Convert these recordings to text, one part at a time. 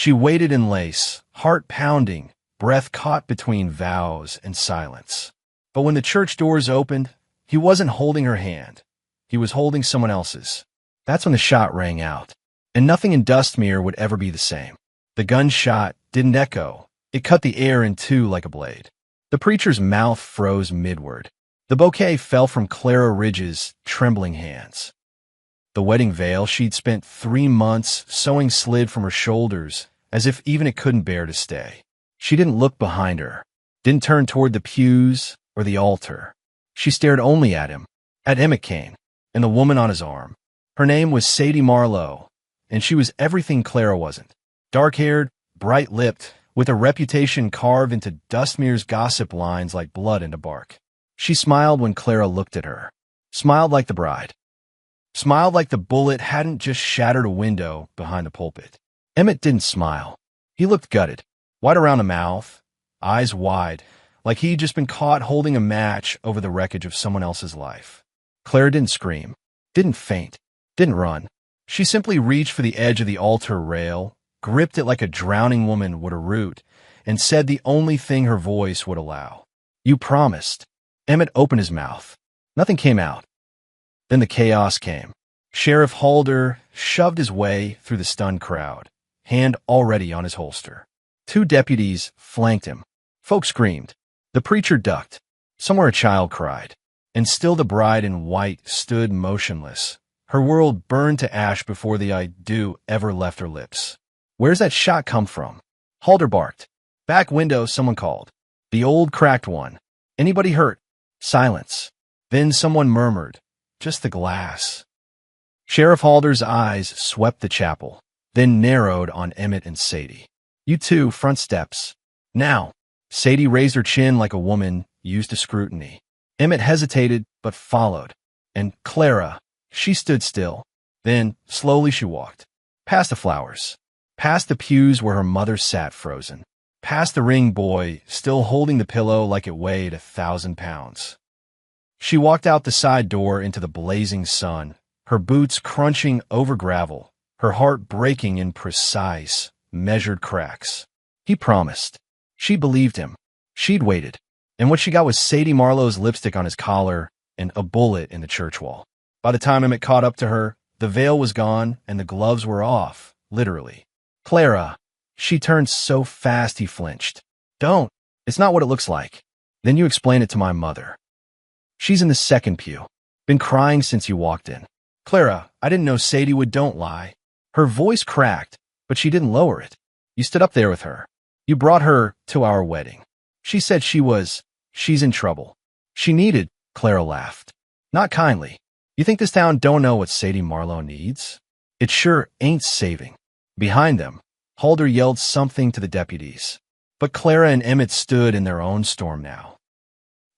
She waited in lace, heart pounding, breath caught between vows and silence. But when the church doors opened, he wasn't holding her hand. He was holding someone else's. That's when the shot rang out. And nothing in Dustmere would ever be the same. The gunshot didn't echo. It cut the air in two like a blade. The preacher's mouth froze midward. The bouquet fell from Clara Ridge's trembling hands. The wedding veil she'd spent 3 months sewing slid from her shoulders, as if even it couldn't bear to stay. She didn't look behind her, didn't turn toward the pews or the altar. She stared only at him, at Emmett Kane, and the woman on his arm. Her name was Sadie Marlowe, and she was everything Clara wasn't. Dark-haired, bright-lipped, with a reputation carved into Dustmere's gossip lines like blood into bark. She smiled when Clara looked at her. Smiled like the bride. Smiled like the bullet hadn't just shattered a window behind the pulpit. Emmett didn't smile. He looked gutted, white around the mouth, eyes wide, like he'd just been caught holding a match over the wreckage of someone else's life. Clara didn't scream, didn't faint, didn't run. She simply reached for the edge of the altar rail, gripped it like a drowning woman would a root, and said the only thing her voice would allow. "You promised." Emmett opened his mouth. Nothing came out. Then the chaos came. Sheriff Halder shoved his way through the stunned crowd, hand already on his holster. 2 deputies flanked him. Folks screamed. The preacher ducked. Somewhere a child cried. And still the bride in white stood motionless. Her world burned to ash before the "I do" ever left her lips. "Where's that shot come from?" Halder barked. "Back window," someone called. "The old cracked one. Anybody hurt?" Silence. Then someone murmured, "Just the glass." Sheriff Halder's eyes swept the chapel, then narrowed on Emmett and Sadie. "You two, front steps. Now." Sadie raised her chin like a woman used to scrutiny. Emmett hesitated, but followed. And Clara, she stood still. Then, slowly she walked. Past the flowers. Past the pews where her mother sat frozen. Past the ring boy, still holding the pillow like it weighed 1,000 pounds. She walked out the side door into the blazing sun, her boots crunching over gravel, her heart breaking in precise, measured cracks. He promised. She believed him. She'd waited. And what she got was Sadie Marlowe's lipstick on his collar and a bullet in the church wall. By the time Emmett caught up to her, the veil was gone and the gloves were off, literally. "Clara." She turned so fast he flinched. "Don't. It's not what it looks like." "Then you explain it to my mother." "She's in the second pew. Been crying since you walked in." "Clara, I didn't know Sadie would." "Don't lie." Her voice cracked, but she didn't lower it. "You stood up there with her. You brought her to our wedding. She said she's in trouble. She needed." Clara laughed. Not kindly. "You think this town don't know what Sadie Marlowe needs? It sure ain't saving." Behind them, Halder yelled something to the deputies. But Clara and Emmett stood in their own storm now.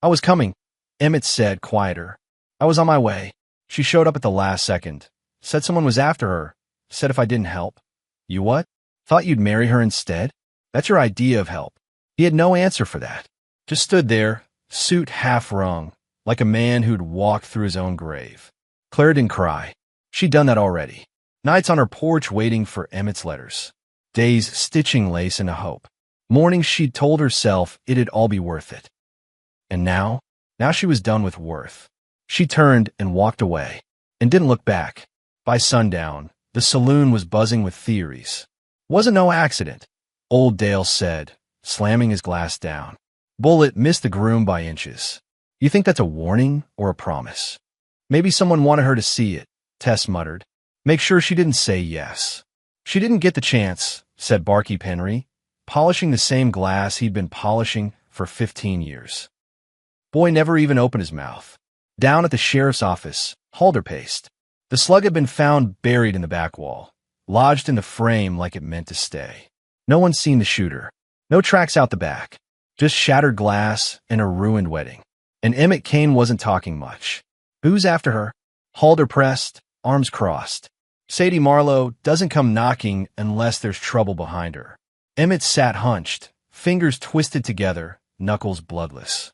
"I was coming," Emmett said, quieter. "I was on my way. She showed up at the last second. Said someone was after her. Said if I didn't help." "You what? Thought you'd marry her instead? That's your idea of help." He had no answer for that. Just stood there, suit half wrung, like a man who'd walked through his own grave. Clara didn't cry. She'd done that already. Nights on her porch waiting for Emmett's letters. Days stitching lace into hope. Mornings she'd told herself it'd all be worth it. And now she was done with worth. She turned and walked away, and didn't look back. By sundown, the saloon was buzzing with theories. "Wasn't no accident," old Dale said, slamming his glass down. "Bullet missed the groom by inches." "You think that's a warning or a promise?" "Maybe someone wanted her to see it," Tess muttered. "Make sure she didn't say yes." "She didn't get the chance," said Barkeep Henry, polishing the same glass he'd been polishing for 15 years. Boy never even opened his mouth. Down at the sheriff's office, Halder paced. The slug had been found buried in the back wall, lodged in the frame like it meant to stay. No one seen the shooter. No tracks out the back. Just shattered glass and a ruined wedding. And Emmett Kane wasn't talking much. "Who's after her?" Halder pressed, arms crossed. "Sadie Marlowe doesn't come knocking unless there's trouble behind her." Emmett sat hunched, fingers twisted together, knuckles bloodless.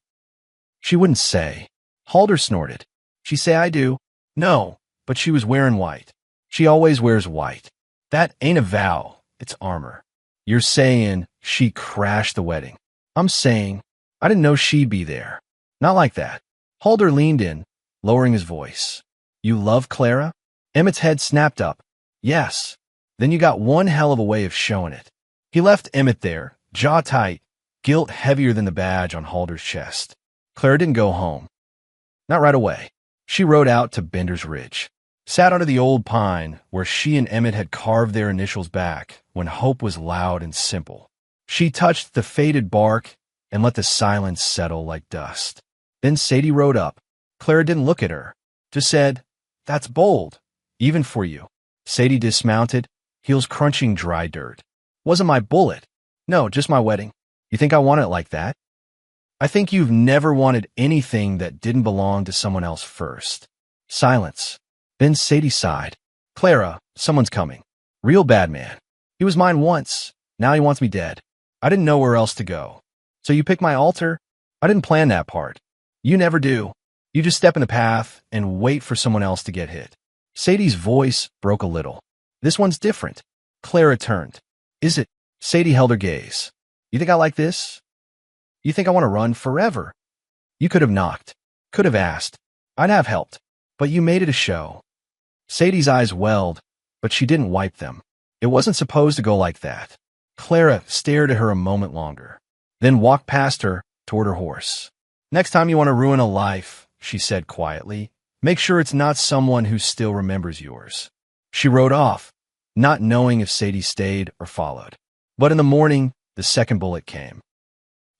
"She wouldn't say." Halder snorted. "She say I do." "No, but she was wearing white. She always wears white. That ain't a vow, it's armor." You're saying she crashed the wedding. I'm saying I didn't know she'd be there. Not like that. Halder leaned in, lowering his voice. You love Clara? Emmett's head snapped up. Yes. Then you got one hell of a way of showing it. He left Emmett there, jaw tight, guilt heavier than the badge on Halder's chest. Clara didn't go home. Not right away. She rode out to Bender's Ridge, sat under the old pine where she and Emmett had carved their initials back when hope was loud and simple. She touched the faded bark and let the silence settle like dust. Then Sadie rode up. Clara didn't look at her, just said, That's bold, even for you. Sadie dismounted, heels crunching dry dirt. Wasn't my bullet. No, just my wedding. You think I want it like that? I think you've never wanted anything that didn't belong to someone else first. Silence. Then Sadie sighed. Clara, someone's coming. Real bad man. He was mine once. Now he wants me dead. I didn't know where else to go. So you pick my altar? I didn't plan that part. You never do. You just step in the path and wait for someone else to get hit. Sadie's voice broke a little. This one's different. Clara turned. Is it? Sadie held her gaze. You think I like this? You think I want to run forever? You could have knocked. Could have asked. I'd have helped. But you made it a show. Sadie's eyes welled, but she didn't wipe them. It wasn't supposed to go like that. Clara stared at her a moment longer, then walked past her toward her horse. Next time you want to ruin a life, she said quietly, make sure it's not someone who still remembers yours. She rode off, not knowing if Sadie stayed or followed. But in the morning, the second bullet came.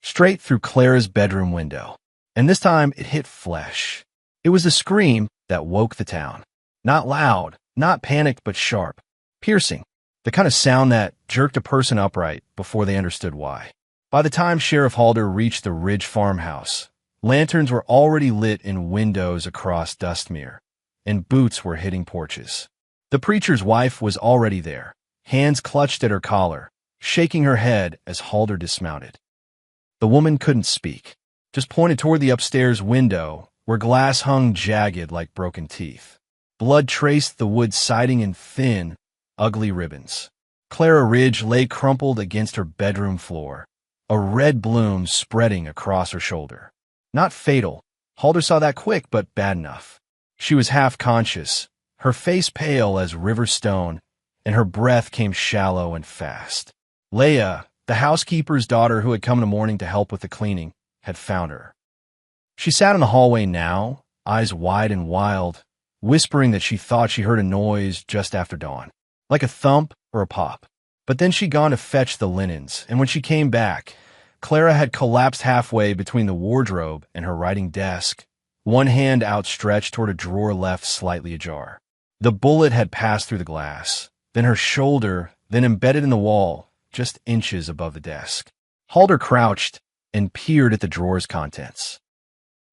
Straight through Clara's bedroom window. And this time it hit flesh. It was a scream that woke the town. Not loud, not panicked, but sharp, piercing. The kind of sound that jerked a person upright before they understood why. By the time Sheriff Halder reached the Ridge farmhouse, lanterns were already lit in windows across Dustmere, and boots were hitting porches. The preacher's wife was already there, hands clutched at her collar, shaking her head as Halder dismounted. The woman couldn't speak, just pointed toward the upstairs window where glass hung jagged like broken teeth. Blood traced the wood siding in thin, ugly ribbons. Clara Ridge lay crumpled against her bedroom floor, a red bloom spreading across her shoulder. Not fatal. Halder saw that quick, but bad enough. She was half conscious, her face pale as river stone, and her breath came shallow and fast. Leah, the housekeeper's daughter who had come in the morning to help with the cleaning, had found her. She sat in the hallway now, eyes wide and wild, whispering that she thought she heard a noise just after dawn, like a thump or a pop. But then she'd gone to fetch the linens, and when she came back, Clara had collapsed halfway between the wardrobe and her writing desk, one hand outstretched toward a drawer left slightly ajar. The bullet had passed through the glass, then her shoulder, then embedded in the wall, just inches above the desk. Halder crouched and peered at the drawer's contents.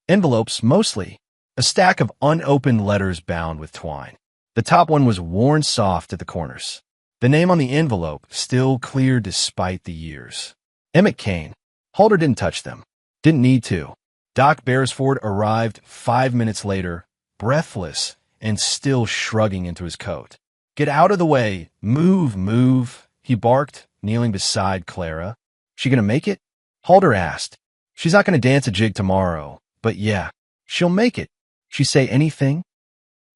Envelopes, mostly. A stack of unopened letters bound with twine. The top one was worn soft at the corners. The name on the envelope still clear despite the years. Emmett Kane. Halder didn't touch them. Didn't need to. Doc Beresford arrived 5 minutes later, breathless and still shrugging into his coat. Get out of the way. Move, move, he barked, kneeling beside Clara. She gonna make it? Halder asked. She's not gonna dance a jig tomorrow, but yeah, she'll make it. She say anything?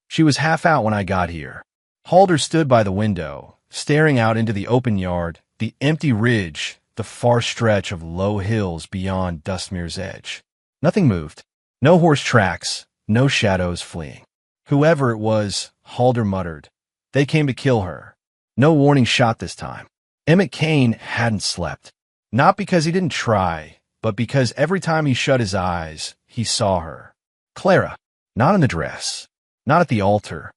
She was half out when I got here. Halder stood by the window, staring out into the open yard, the empty ridge, the far stretch of low hills beyond Dustmere's edge. Nothing moved. No horse tracks, no shadows fleeing. Whoever it was, Halder muttered. They came to kill her. No warning shot this time. Emmett Kane hadn't slept. Not because he didn't try, but because every time he shut his eyes, he saw her. Clara. Not in the dress, not at the altar,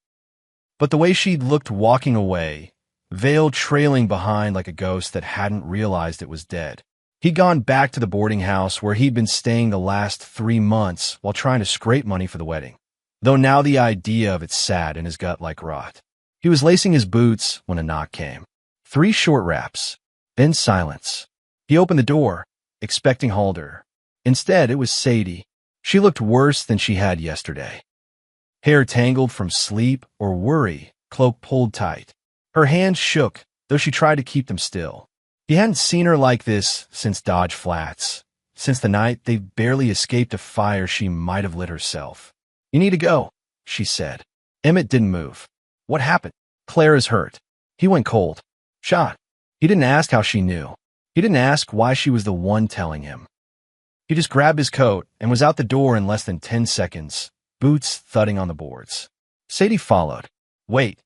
but the way she'd looked walking away, veil trailing behind like a ghost that hadn't realized it was dead. He'd gone back to the boarding house where he'd been staying the last 3 months while trying to scrape money for the wedding, though now the idea of it sat in his gut like rot. He was lacing his boots when a knock came. 3 short raps, then silence. He opened the door, expecting Halder. Instead, it was Sadie. She looked worse than she had yesterday. Hair tangled from sleep or worry, cloak pulled tight. Her hands shook, though she tried to keep them still. He hadn't seen her like this since Dodge Flats, since the night they barely escaped a fire she might have lit herself. "You need to go," she said. Emmett didn't move. "What happened?" "Clara's hurt." He went cold. "Shot." He didn't ask how she knew. He didn't ask why she was the one telling him. He just grabbed his coat and was out the door in less than 10 seconds, boots thudding on the boards. Sadie followed. "Wait,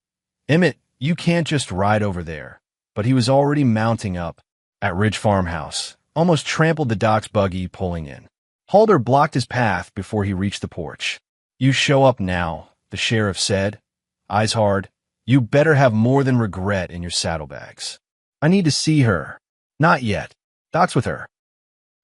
Emmett, you can't just ride over there." But he was already mounting up at Ridge Farmhouse, almost trampled the doc's buggy pulling in. Halder blocked his path before he reached the porch. "You show up now," the sheriff said, eyes hard. "You better have more than regret in your saddlebags." "I need to see her." "Not yet. Doc's with her."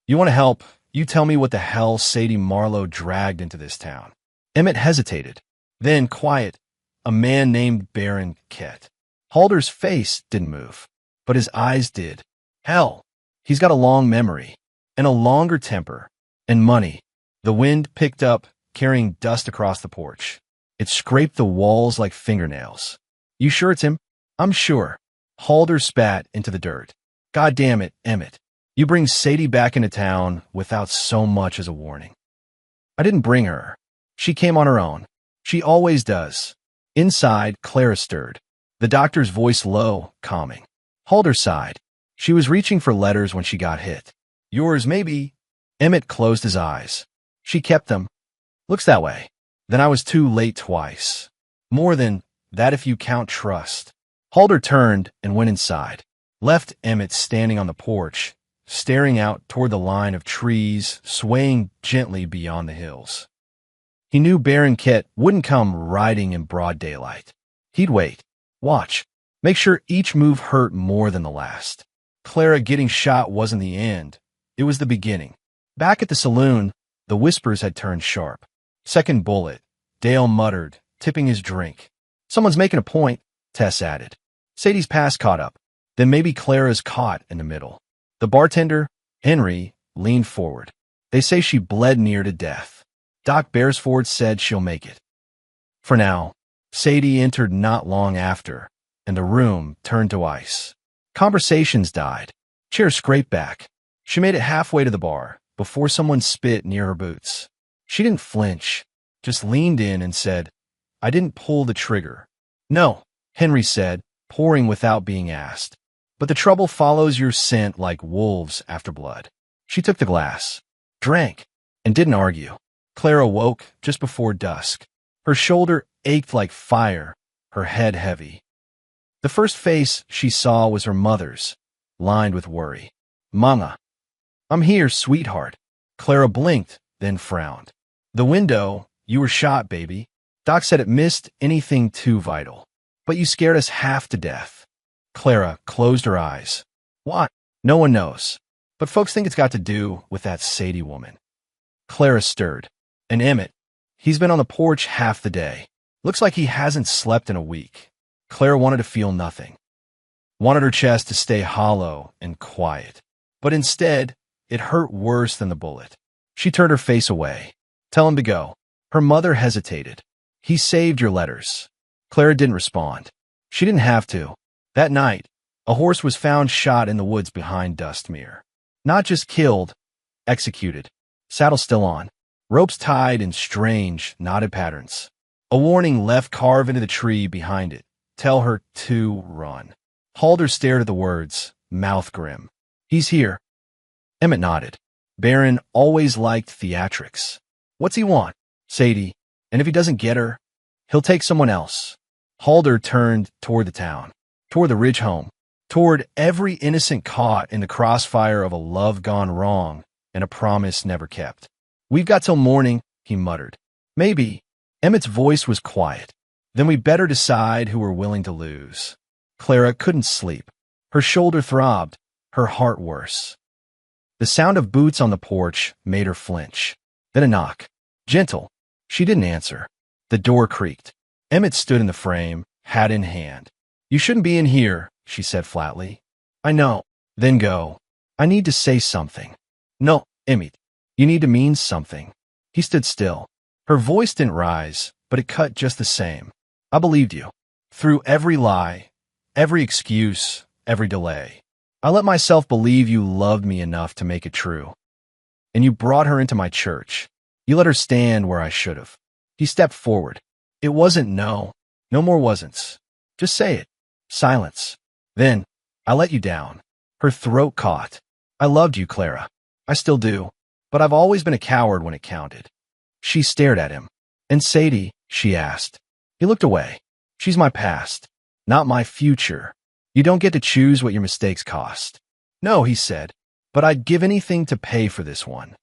"You want to help? You tell me what the hell Sadie Marlowe dragged into this town." Emmett hesitated. Then, quiet, "A man named Baron Kett." Halder's face didn't move, but his eyes did. "Hell, he's got a long memory, and a longer temper, and money." The wind picked up, carrying dust across the porch. It scraped the walls like fingernails. "You sure it's him?" "I'm sure." Halder spat into the dirt. "God damn it, Emmett. You bring Sadie back into town without so much as a warning." "I didn't bring her. She came on her own. She always does." Inside, Clara stirred, the doctor's voice low, calming. Halder sighed. She was reaching for letters when she got hit. "Yours, maybe." Emmett closed his eyes. "She kept them." "Looks that way." "Then I was too late twice." "More than that if you count trust." Halder turned and went inside, left Emmett standing on the porch, staring out toward the line of trees swaying gently beyond the hills. He knew Baron Kett wouldn't come riding in broad daylight. He'd wait, watch, make sure each move hurt more than the last. Clara getting shot wasn't the end. It was the beginning. Back at the saloon, the whispers had turned sharp. "Second bullet," Dale muttered, tipping his drink. "Someone's making a point," Tess added. Sadie's pass caught up. Then maybe Clara's caught in the middle. The bartender, Henry, leaned forward. "They say she bled near to death. Doc Beresford said she'll make it." For now, Sadie entered not long after, and the room turned to ice. Conversations died. Chairs scraped back. She made it halfway to the bar before someone spit near her boots. She didn't flinch, just leaned in and said, "I didn't pull the trigger." "No," Henry said, pouring without being asked. "But the trouble follows your scent like wolves after blood." She took the glass, drank, and didn't argue. Clara woke just before dusk. Her shoulder ached like fire, her head heavy. The first face she saw was her mother's, lined with worry. "Mama." "I'm here, sweetheart." Clara blinked, then frowned. "The window, you were shot, baby. Doc said it missed anything too vital. But you scared us half to death." Clara closed her eyes. "What?" "No one knows. But folks think it's got to do with that Sadie woman." Clara stirred. "And Emmett, he's been on the porch half the day. Looks like he hasn't slept in a week." Clara wanted to feel nothing. Wanted her chest to stay hollow and quiet. But instead, it hurt worse than the bullet. She turned her face away. "Tell him to go." Her mother hesitated. "He saved your letters." Clara didn't respond. She didn't have to. That night, a horse was found shot in the woods behind Dustmere. Not just killed, executed. Saddle still on. Ropes tied in strange, knotted patterns. A warning left carved into the tree behind it. Tell her to run. Halder stared at the words, mouth grim. "He's here." Emmett nodded. Baron always liked theatrics. "What's he want?" "Sadie. And if he doesn't get her, he'll take someone else." Halder turned toward the town, toward the Ridge home, toward every innocent caught in the crossfire of a love gone wrong and a promise never kept. "We've got till morning," he muttered. "Maybe." Emmett's voice was quiet. "Then we better decide who we're willing to lose." Clara couldn't sleep. Her shoulder throbbed, her heart worse. The sound of boots on the porch made her flinch. Then a knock. Gentle. She didn't answer. The door creaked. Emmett stood in the frame, hat in hand. "You shouldn't be in here," she said flatly. "I know." "Then go." "I need to say something." "No, Emmett. You need to mean something." He stood still. Her voice didn't rise, but it cut just the same. "I believed you. Through every lie, every excuse, every delay. I let myself believe you loved me enough to make it true. And you brought her into my church. You let her stand where I should have. He stepped forward. It wasn't no. No more wasn'ts. Just say it. Silence. Then, I let you down. Her throat caught. I loved you, Clara. I still do. But I've always been a coward when it counted. She stared at him. And Sadie, she asked. He looked away. She's my past, not my future. You don't get to choose what your mistakes cost. No, he said, but I'd give anything to pay for this one.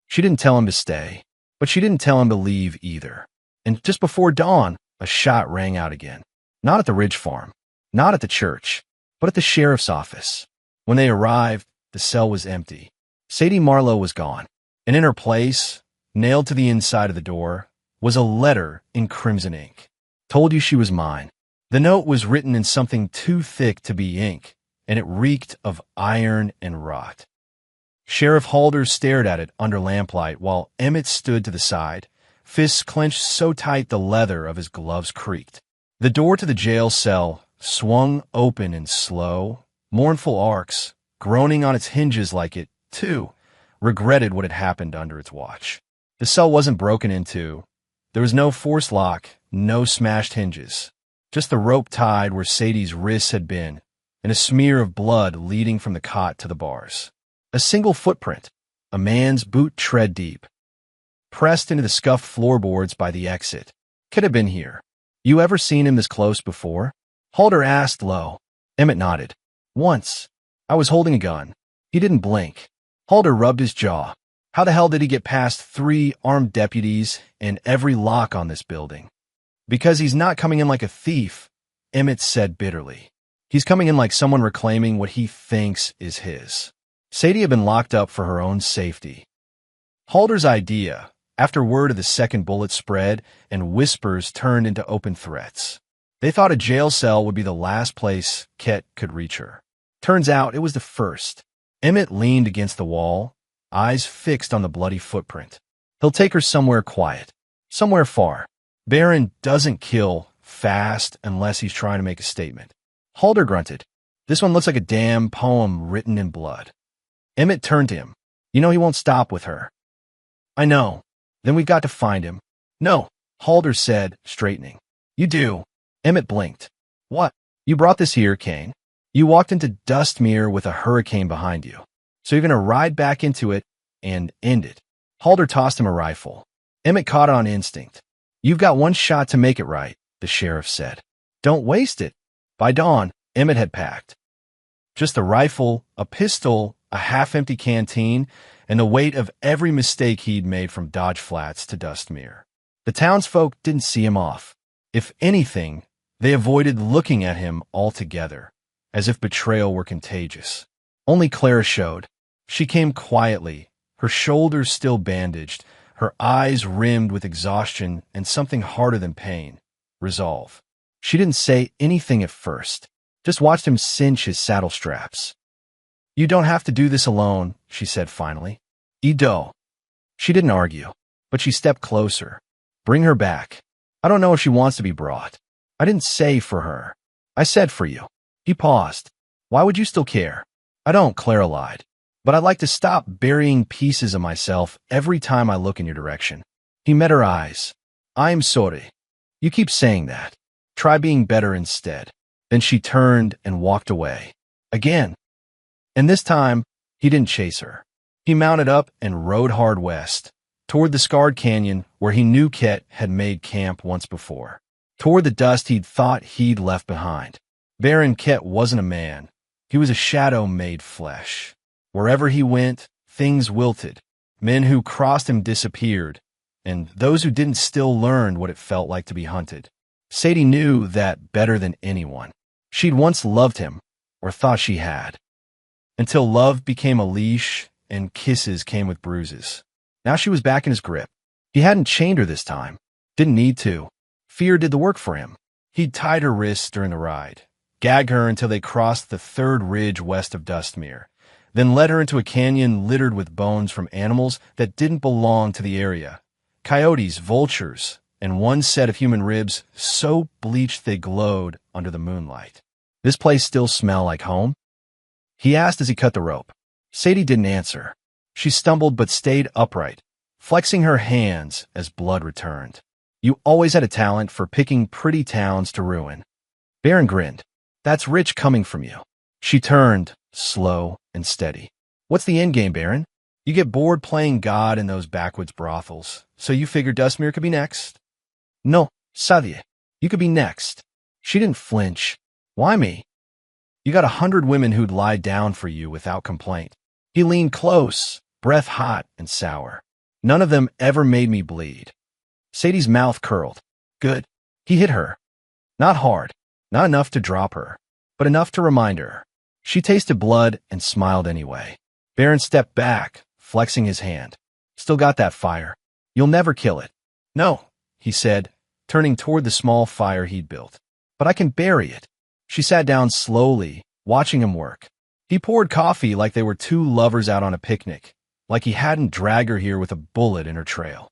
She didn't tell him to stay, but she didn't tell him to leave either. And just before dawn, a shot rang out again. Not at the Ridge Farm, not at the church, but at the sheriff's office. When they arrived, the cell was empty. Sadie Marlowe was gone, and in her place, nailed to the inside of the door, was a letter in crimson ink. Told you she was mine. The note was written in something too thick to be ink, and it reeked of iron and rot. Sheriff Halder stared at it under lamplight while Emmett stood to the side, fists clenched so tight the leather of his gloves creaked. The door to the jail cell swung open in slow, mournful arcs, groaning on its hinges like it, too, regretted what had happened under its watch. The cell wasn't broken into. There was no forced lock, no smashed hinges. Just the rope tied where Sadie's wrists had been, and a smear of blood leading from the cot to the bars. A single footprint, a man's boot tread deep, pressed into the scuffed floorboards by the exit. Could have been here. You ever seen him this close before? Halder asked low. Emmett nodded. Once. I was holding a gun. He didn't blink. Halder rubbed his jaw. How the hell did he get past 3 armed deputies and every lock on this building? Because he's not coming in like a thief, Emmett said bitterly. He's coming in like someone reclaiming what he thinks is his. Sadie had been locked up for her own safety. Halder's idea, after word of the second bullet spread and whispers turned into open threats. They thought a jail cell would be the last place Ket could reach her. Turns out it was the first. Emmett leaned against the wall, eyes fixed on the bloody footprint. He'll take her somewhere quiet, somewhere far. Barron doesn't kill fast unless he's trying to make a statement. Halder grunted. This one looks like a damn poem written in blood. Emmett turned to him. You know he won't stop with her. I know. Then we've got to find him. No, Halder said, straightening. You do. Emmett blinked. What? You brought this here, Kane. You walked into Dustmere with a hurricane behind you. So you're going to ride back into it and end it. Halder tossed him a rifle. Emmett caught it on instinct. You've got one shot to make it right, the sheriff said. Don't waste it. By dawn, Emmett had packed. Just a rifle, a pistol, a half-empty canteen, and the weight of every mistake he'd made from Dodge Flats to Dustmere. The townsfolk didn't see him off. If anything, they avoided looking at him altogether, as if betrayal were contagious. Only Clara showed. She came quietly, her shoulders still bandaged, her eyes rimmed with exhaustion and something harder than pain, resolve. She didn't say anything at first, just watched him cinch his saddle straps. You don't have to do this alone, she said finally. Ido. She didn't argue, but she stepped closer. Bring her back. I don't know if she wants to be brought. I didn't say for her. I said for you. He paused. Why would you still care? I don't, Clara lied. But I'd like to stop burying pieces of myself every time I look in your direction. He met her eyes. I'm sorry. You keep saying that. Try being better instead. Then she turned and walked away. Again. And this time, he didn't chase her. He mounted up and rode hard west, toward the scarred canyon where he knew Ket had made camp once before, toward the dust he'd thought he'd left behind. Baron Ket wasn't a man. He was a shadow made flesh. Wherever he went, things wilted. Men who crossed him disappeared, and those who didn't still learned what it felt like to be hunted. Sadie knew that better than anyone. She'd once loved him, or thought she had, until love became a leash and kisses came with bruises. Now she was back in his grip. He hadn't chained her this time. Didn't need to. Fear did the work for him. He'd tied her wrists during the ride, gagged her until they crossed the third ridge west of Dustmere, then led her into a canyon littered with bones from animals that didn't belong to the area. Coyotes, vultures, and one set of human ribs so bleached they glowed under the moonlight. This place still smelled like home? he asked as he cut the rope. Sadie didn't answer. She stumbled but stayed upright, flexing her hands as blood returned. You always had a talent for picking pretty towns to ruin. Baron grinned. That's rich coming from you. She turned, slow and steady. What's the endgame, Baron? You get bored playing God in those backwoods brothels, so you figured Dustmere could be next? No, Sadie, you could be next. She didn't flinch. Why me? You got 100 women who'd lie down for you without complaint. He leaned close, breath hot and sour. None of them ever made me bleed. Sadie's mouth curled. Good. He hit her. Not hard, not enough to drop her, but enough to remind her. She tasted blood and smiled anyway. Baron stepped back, flexing his hand. Still got that fire. You'll never kill it. No, he said, turning toward the small fire he'd built. But I can bury it. She sat down slowly, watching him work. He poured coffee like they were two lovers out on a picnic, like he hadn't dragged her here with a bullet in her trail.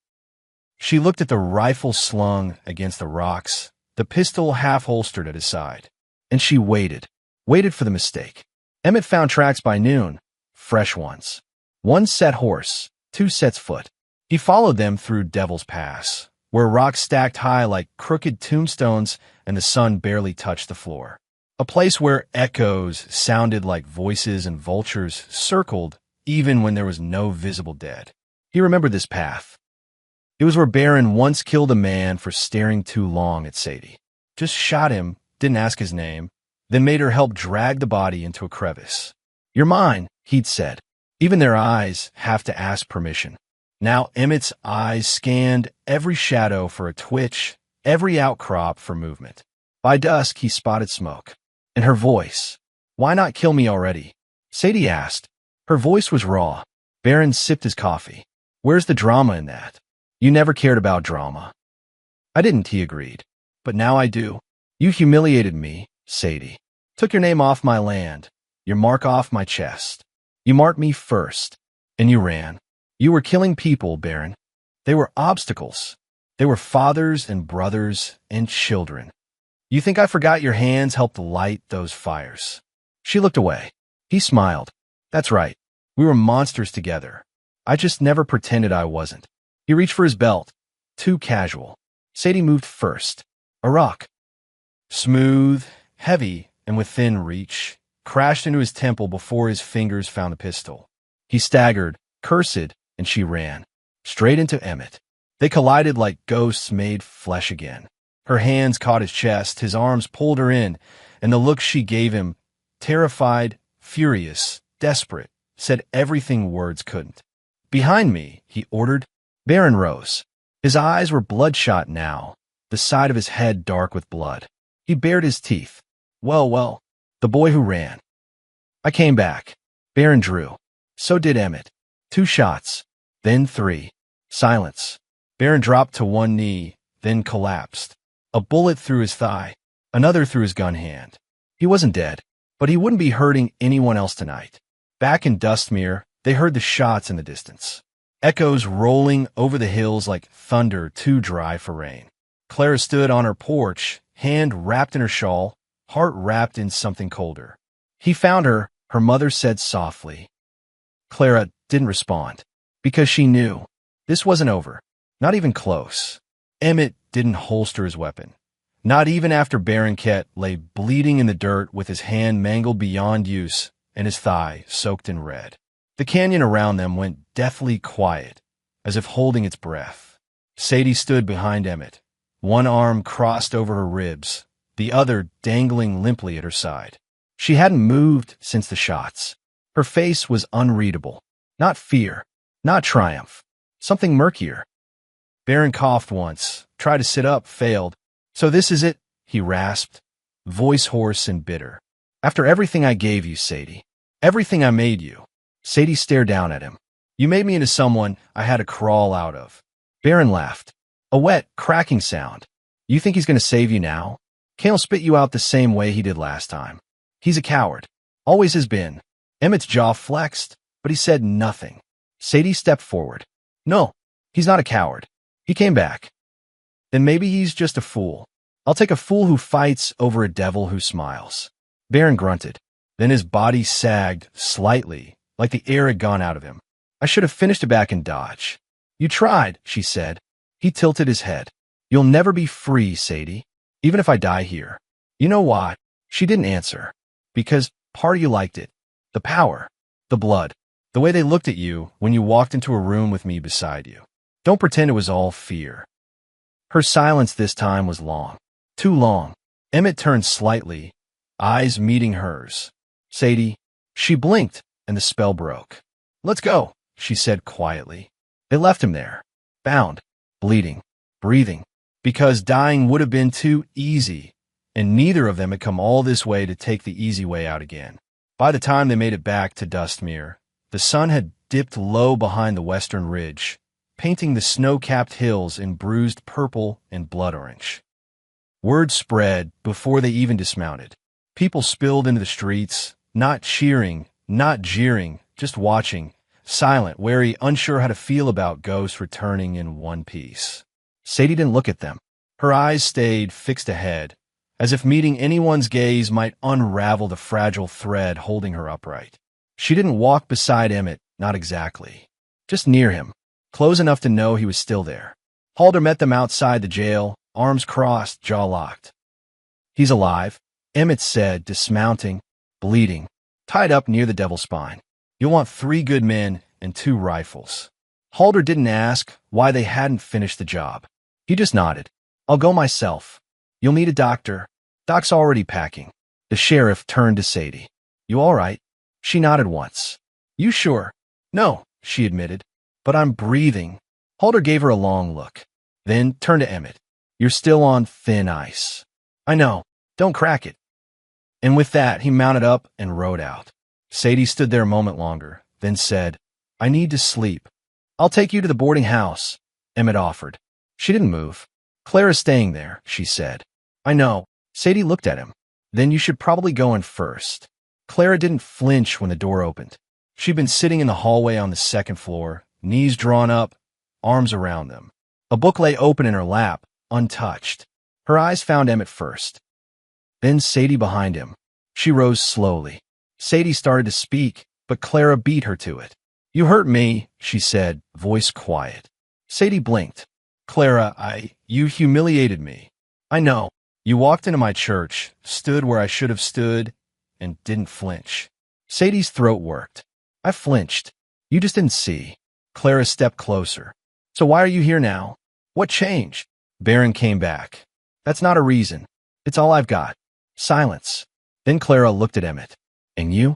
She looked at the rifle slung against the rocks, the pistol half-holstered at his side, and she waited for the mistake. Emmett found tracks by noon, fresh ones. 1 set horse, 2 sets foot. He followed them through Devil's Pass, where rocks stacked high like crooked tombstones and the sun barely touched the floor. A place where echoes sounded like voices and vultures circled even when there was no visible dead. He remembered this path. It was where Baron once killed a man for staring too long at Sadie. Just shot him, didn't ask his name, then made her help drag the body into a crevice. You're mine, he'd said. Even their eyes have to ask permission. Now Emmett's eyes scanned every shadow for a twitch, every outcrop for movement. By dusk, he spotted smoke. And her voice. Why not kill me already? Sadie asked. Her voice was raw. Baron sipped his coffee. Where's the drama in that? You never cared about drama. I didn't, he agreed. But now I do. You humiliated me, Sadie. Took your name off my land, your mark off my chest. You marked me first, and you ran. You were killing people, Baron. They were obstacles. They were fathers and brothers and children. You think I forgot your hands helped light those fires? She looked away. He smiled. That's right. We were monsters together. I just never pretended I wasn't. He reached for his belt. Too casual. Sadie moved first. A rock. Smooth, heavy, and within reach, crashed into his temple before his fingers found the pistol. He staggered, cursed, and she ran. Straight into Emmett. They collided like ghosts made flesh again. Her hands caught his chest, his arms pulled her in, and the look she gave him, terrified, furious, desperate, said everything words couldn't. Behind me, he ordered. Baron rose. His eyes were bloodshot now, the side of his head dark with blood. He bared his teeth. Well, the boy who ran. I came back. Baron drew. So did Emmett. 2 shots, then 3. Silence. Baron dropped to one knee, then collapsed. A bullet through his thigh, another through his gun hand. He wasn't dead, but he wouldn't be hurting anyone else tonight. Back in Dustmere, they heard the shots in the distance. Echoes rolling over the hills like thunder too dry for rain. Clara stood on her porch, hand wrapped in her shawl, heart wrapped in something colder. He found her, her mother said softly. Clara didn't respond, because she knew. This wasn't over, not even close. Emmett didn't holster his weapon. Not even after Baron Kett lay bleeding in the dirt with his hand mangled beyond use and his thigh soaked in red. The canyon around them went deathly quiet, as if holding its breath. Sadie stood behind Emmett, one arm crossed over her ribs, the other dangling limply at her side. She hadn't moved since the shots. Her face was unreadable. Not fear, not triumph, something murkier. Baron coughed once, tried to sit up, failed. So this is it, he rasped, voice hoarse and bitter. After everything I gave you, Sadie, everything I made you. Sadie stared down at him. You made me into someone I had to crawl out of. Baron laughed. A wet, cracking sound. You think he's going to save you now? Kane'll spit you out the same way he did last time. He's a coward. Always has been. Emmett's jaw flexed, but he said nothing. Sadie stepped forward. No, he's not a coward. He came back. Then maybe he's just a fool. I'll take a fool who fights over a devil who smiles. Baron grunted. Then his body sagged slightly, like the air had gone out of him. I should have finished it back in Dodge. You tried, she said. He tilted his head. You'll never be free, Sadie, even if I die here. You know why? She didn't answer. Because part of you liked it. The power. The blood. The way they looked at you when you walked into a room with me beside you. Don't pretend it was all fear. Her silence this time was long. Too long. Emmett turned slightly, eyes meeting hers. Sadie. She blinked, and the spell broke. Let's go, she said quietly. They left him there, bound, bleeding, breathing, because dying would have been too easy, and neither of them had come all this way to take the easy way out again. By the time they made it back to Dustmere, the sun had dipped low behind the western ridge, painting the snow-capped hills in bruised purple and blood orange. Word spread before they even dismounted. People spilled into the streets, not cheering, not jeering, just watching, silent, wary, unsure how to feel about ghosts returning in one piece. Sadie didn't look at them. Her eyes stayed fixed ahead, as if meeting anyone's gaze might unravel the fragile thread holding her upright. She didn't walk beside Emmett, not exactly. Just near him, close enough to know he was still there. Halder met them outside the jail, arms crossed, jaw locked. He's alive, Emmett said, dismounting, bleeding, tied up near the devil's spine. You'll want 3 good men and 2 rifles. Halder didn't ask why they hadn't finished the job. He just nodded. I'll go myself. You'll need a doctor. Doc's already packing. The sheriff turned to Sadie. You all right? She nodded once. You sure? No, she admitted. But I'm breathing. Halder gave her a long look, then turned to Emmett. You're still on thin ice. I know. Don't crack it. And with that, he mounted up and rode out. Sadie stood there a moment longer, then said, I need to sleep. I'll take you to the boarding house, Emmett offered. She didn't move. Clara's staying there, she said. I know. Sadie looked at him. Then you should probably go in first. Clara didn't flinch when the door opened. She'd been sitting in the hallway on the 2nd floor, knees drawn up, arms around them. A book lay open in her lap, untouched. Her eyes found Emmett first. Then Sadie behind him. She rose slowly. Sadie started to speak, but Clara beat her to it. You hurt me, she said, voice quiet. Sadie blinked. Clara, you humiliated me. I know. You walked into my church, stood where I should have stood, and didn't flinch. Sadie's throat worked. I flinched. You just didn't see. Clara stepped closer. So why are you here now? What changed? Barron came back. That's not a reason. It's all I've got. Silence. Then Clara looked at Emmett. And you?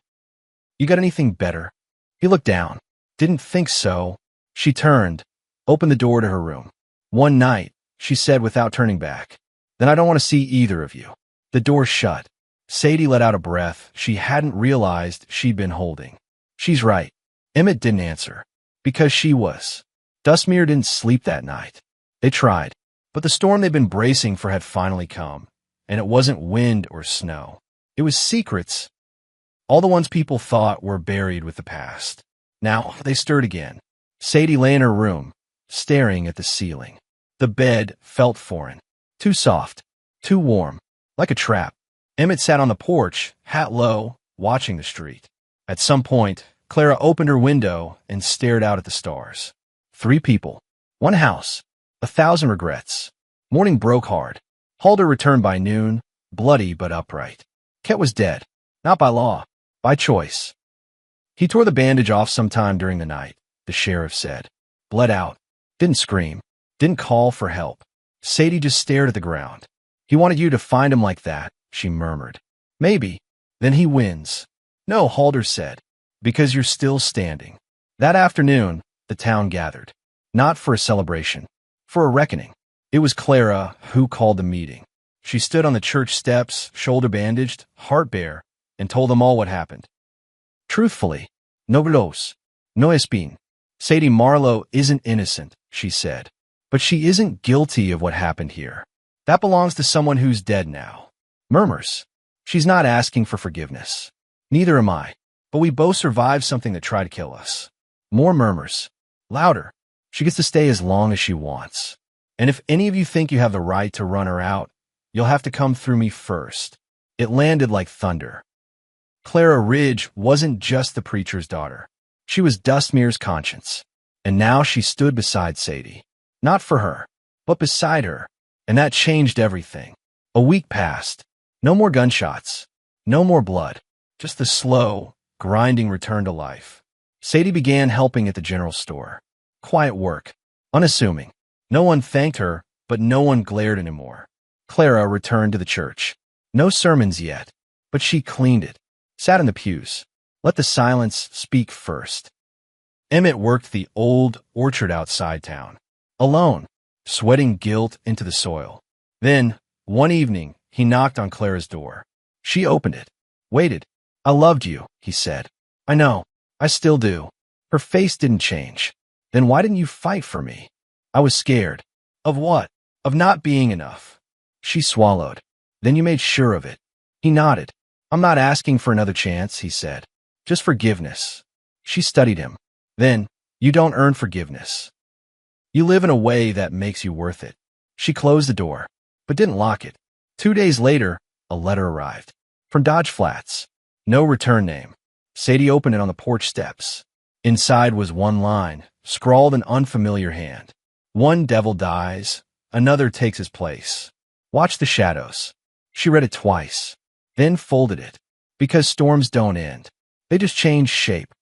You got anything better? He looked down. Didn't think so. She turned, opened the door to her room. One night, she said without turning back. Then I don't want to see either of you. The door shut. Sadie let out a breath she hadn't realized she'd been holding. She's right. Emmett didn't answer. Because she was. Dustmere didn't sleep that night. They tried. But the storm they'd been bracing for had finally come. And it wasn't wind or snow. It was secrets. All the ones people thought were buried with the past. Now they stirred again. Sadie lay in her room, staring at the ceiling. The bed felt foreign. Too soft. Too warm. Like a trap. Emmett sat on the porch, hat low, watching the street. At some point, Clara opened her window and stared out at the stars. 3 people. 1 house. 1,000 regrets. Morning broke hard. Halder returned by noon, bloody but upright. Ket was dead. Not by law. By choice. He tore the bandage off sometime during the night, the sheriff said. Bled out. Didn't scream. Didn't call for help. Sadie just stared at the ground. He wanted you to find him like that, she murmured. Maybe. Then he wins. No, Halder said. Because you're still standing. That afternoon, the town gathered. Not for a celebration. For a reckoning. It was Clara who called the meeting. She stood on the church steps, shoulder bandaged, heart bare, and told them all what happened. Truthfully, no velos, no espin. Sadie Marlowe isn't innocent, she said. But she isn't guilty of what happened here. That belongs to someone who's dead now. Murmurs. She's not asking for forgiveness. Neither am I. But we both survived something that tried to kill us. More murmurs. Louder. She gets to stay as long as she wants. And if any of you think you have the right to run her out, you'll have to come through me first. It landed like thunder. Clara Ridge wasn't just the preacher's daughter. She was Dustmere's conscience. And now she stood beside Sadie. Not for her, but beside her. And that changed everything. A week passed. No more gunshots. No more blood. Just the slow, grinding return to life. Sadie began helping at the general store. Quiet work. Unassuming. No one thanked her, but no one glared anymore. Clara returned to the church. No sermons yet, but she cleaned it. Sat in the pews. Let the silence speak first. Emmett worked the old orchard outside town. Alone, sweating guilt into the soil. Then, one evening, he knocked on Clara's door. She opened it. Waited. I loved you, he said. I know. I still do. Her face didn't change. Then why didn't you fight for me? I was scared. Of what? Of not being enough. She swallowed. Then you made sure of it. He nodded. I'm not asking for another chance, he said. Just forgiveness. She studied him. Then, you don't earn forgiveness. You live in a way that makes you worth it. She closed the door, but didn't lock it. 2 days later, a letter arrived. From Dodge Flats. No return name. Sadie opened it on the porch steps. Inside was one line, scrawled in unfamiliar hand. One devil dies, another takes his place. Watch the shadows. She read it twice, then folded it. Because storms don't end. They just change shape.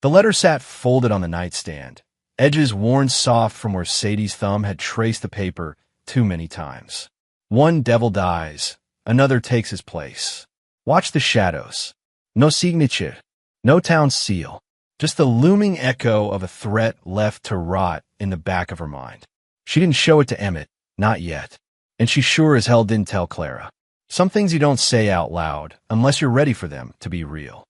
The letter sat folded on the nightstand, edges worn soft from where Sadie's thumb had traced the paper too many times. One devil dies, another takes his place. Watch the shadows. No signature, no town seal, just the looming echo of a threat left to rot in the back of her mind. She didn't show it to Emmett, not yet, and she sure as hell didn't tell Clara. Some things you don't say out loud unless you're ready for them to be real.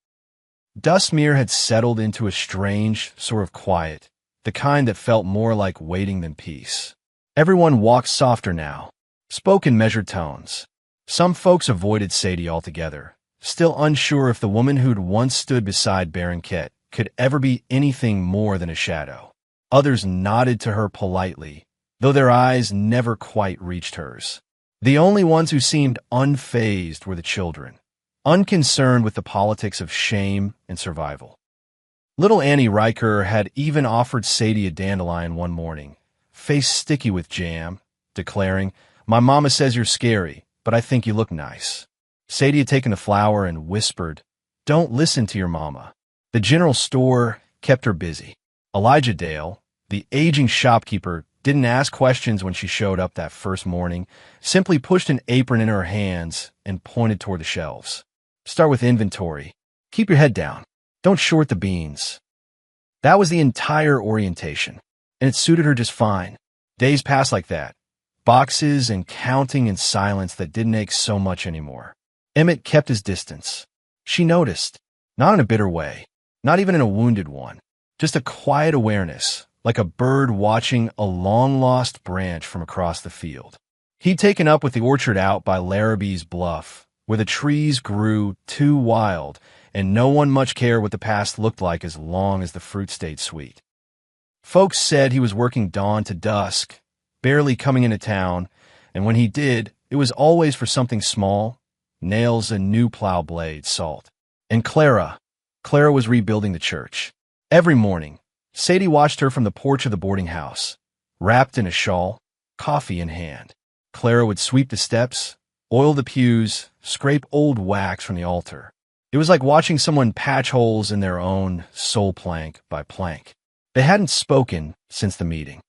Dustmere had settled into a strange sort of quiet, the kind that felt more like waiting than peace. Everyone walked softer now, spoke in measured tones. Some folks avoided Sadie altogether, still unsure if the woman who'd once stood beside Baron Kett could ever be anything more than a shadow. Others nodded to her politely, though their eyes never quite reached hers. The only ones who seemed unfazed were the children, unconcerned with the politics of shame and survival. Little Annie Riker had even offered Sadie a dandelion one morning, face sticky with jam, declaring, "My mama says you're scary, but I think you look nice." Sadie had taken the flower and whispered, "Don't listen to your mama." The general store kept her busy. Elijah Dale, the aging shopkeeper, didn't ask questions when she showed up that first morning, simply pushed an apron in her hands and pointed toward the shelves. Start with inventory. Keep your head down. Don't short the beans. That was the entire orientation, and it suited her just fine. Days passed like that. Boxes and counting in silence that didn't ache so much anymore. Emmett kept his distance. She noticed, not in a bitter way, not even in a wounded one, just a quiet awareness, like a bird watching a long-lost branch from across the field. He'd taken up with the orchard out by Larrabee's Bluff, where the trees grew too wild, and no one much cared what the past looked like as long as the fruit stayed sweet. Folks said he was working dawn to dusk, barely coming into town, and when he did, it was always for something small, nails a new plow blade, salt. And Clara was rebuilding the church. Every morning, Sadie watched her from the porch of the boarding house, wrapped in a shawl, coffee in hand. Clara would sweep the steps, oil the pews, scrape old wax from the altar. It was like watching someone patch holes in their own soul plank by plank. They hadn't spoken since the meeting.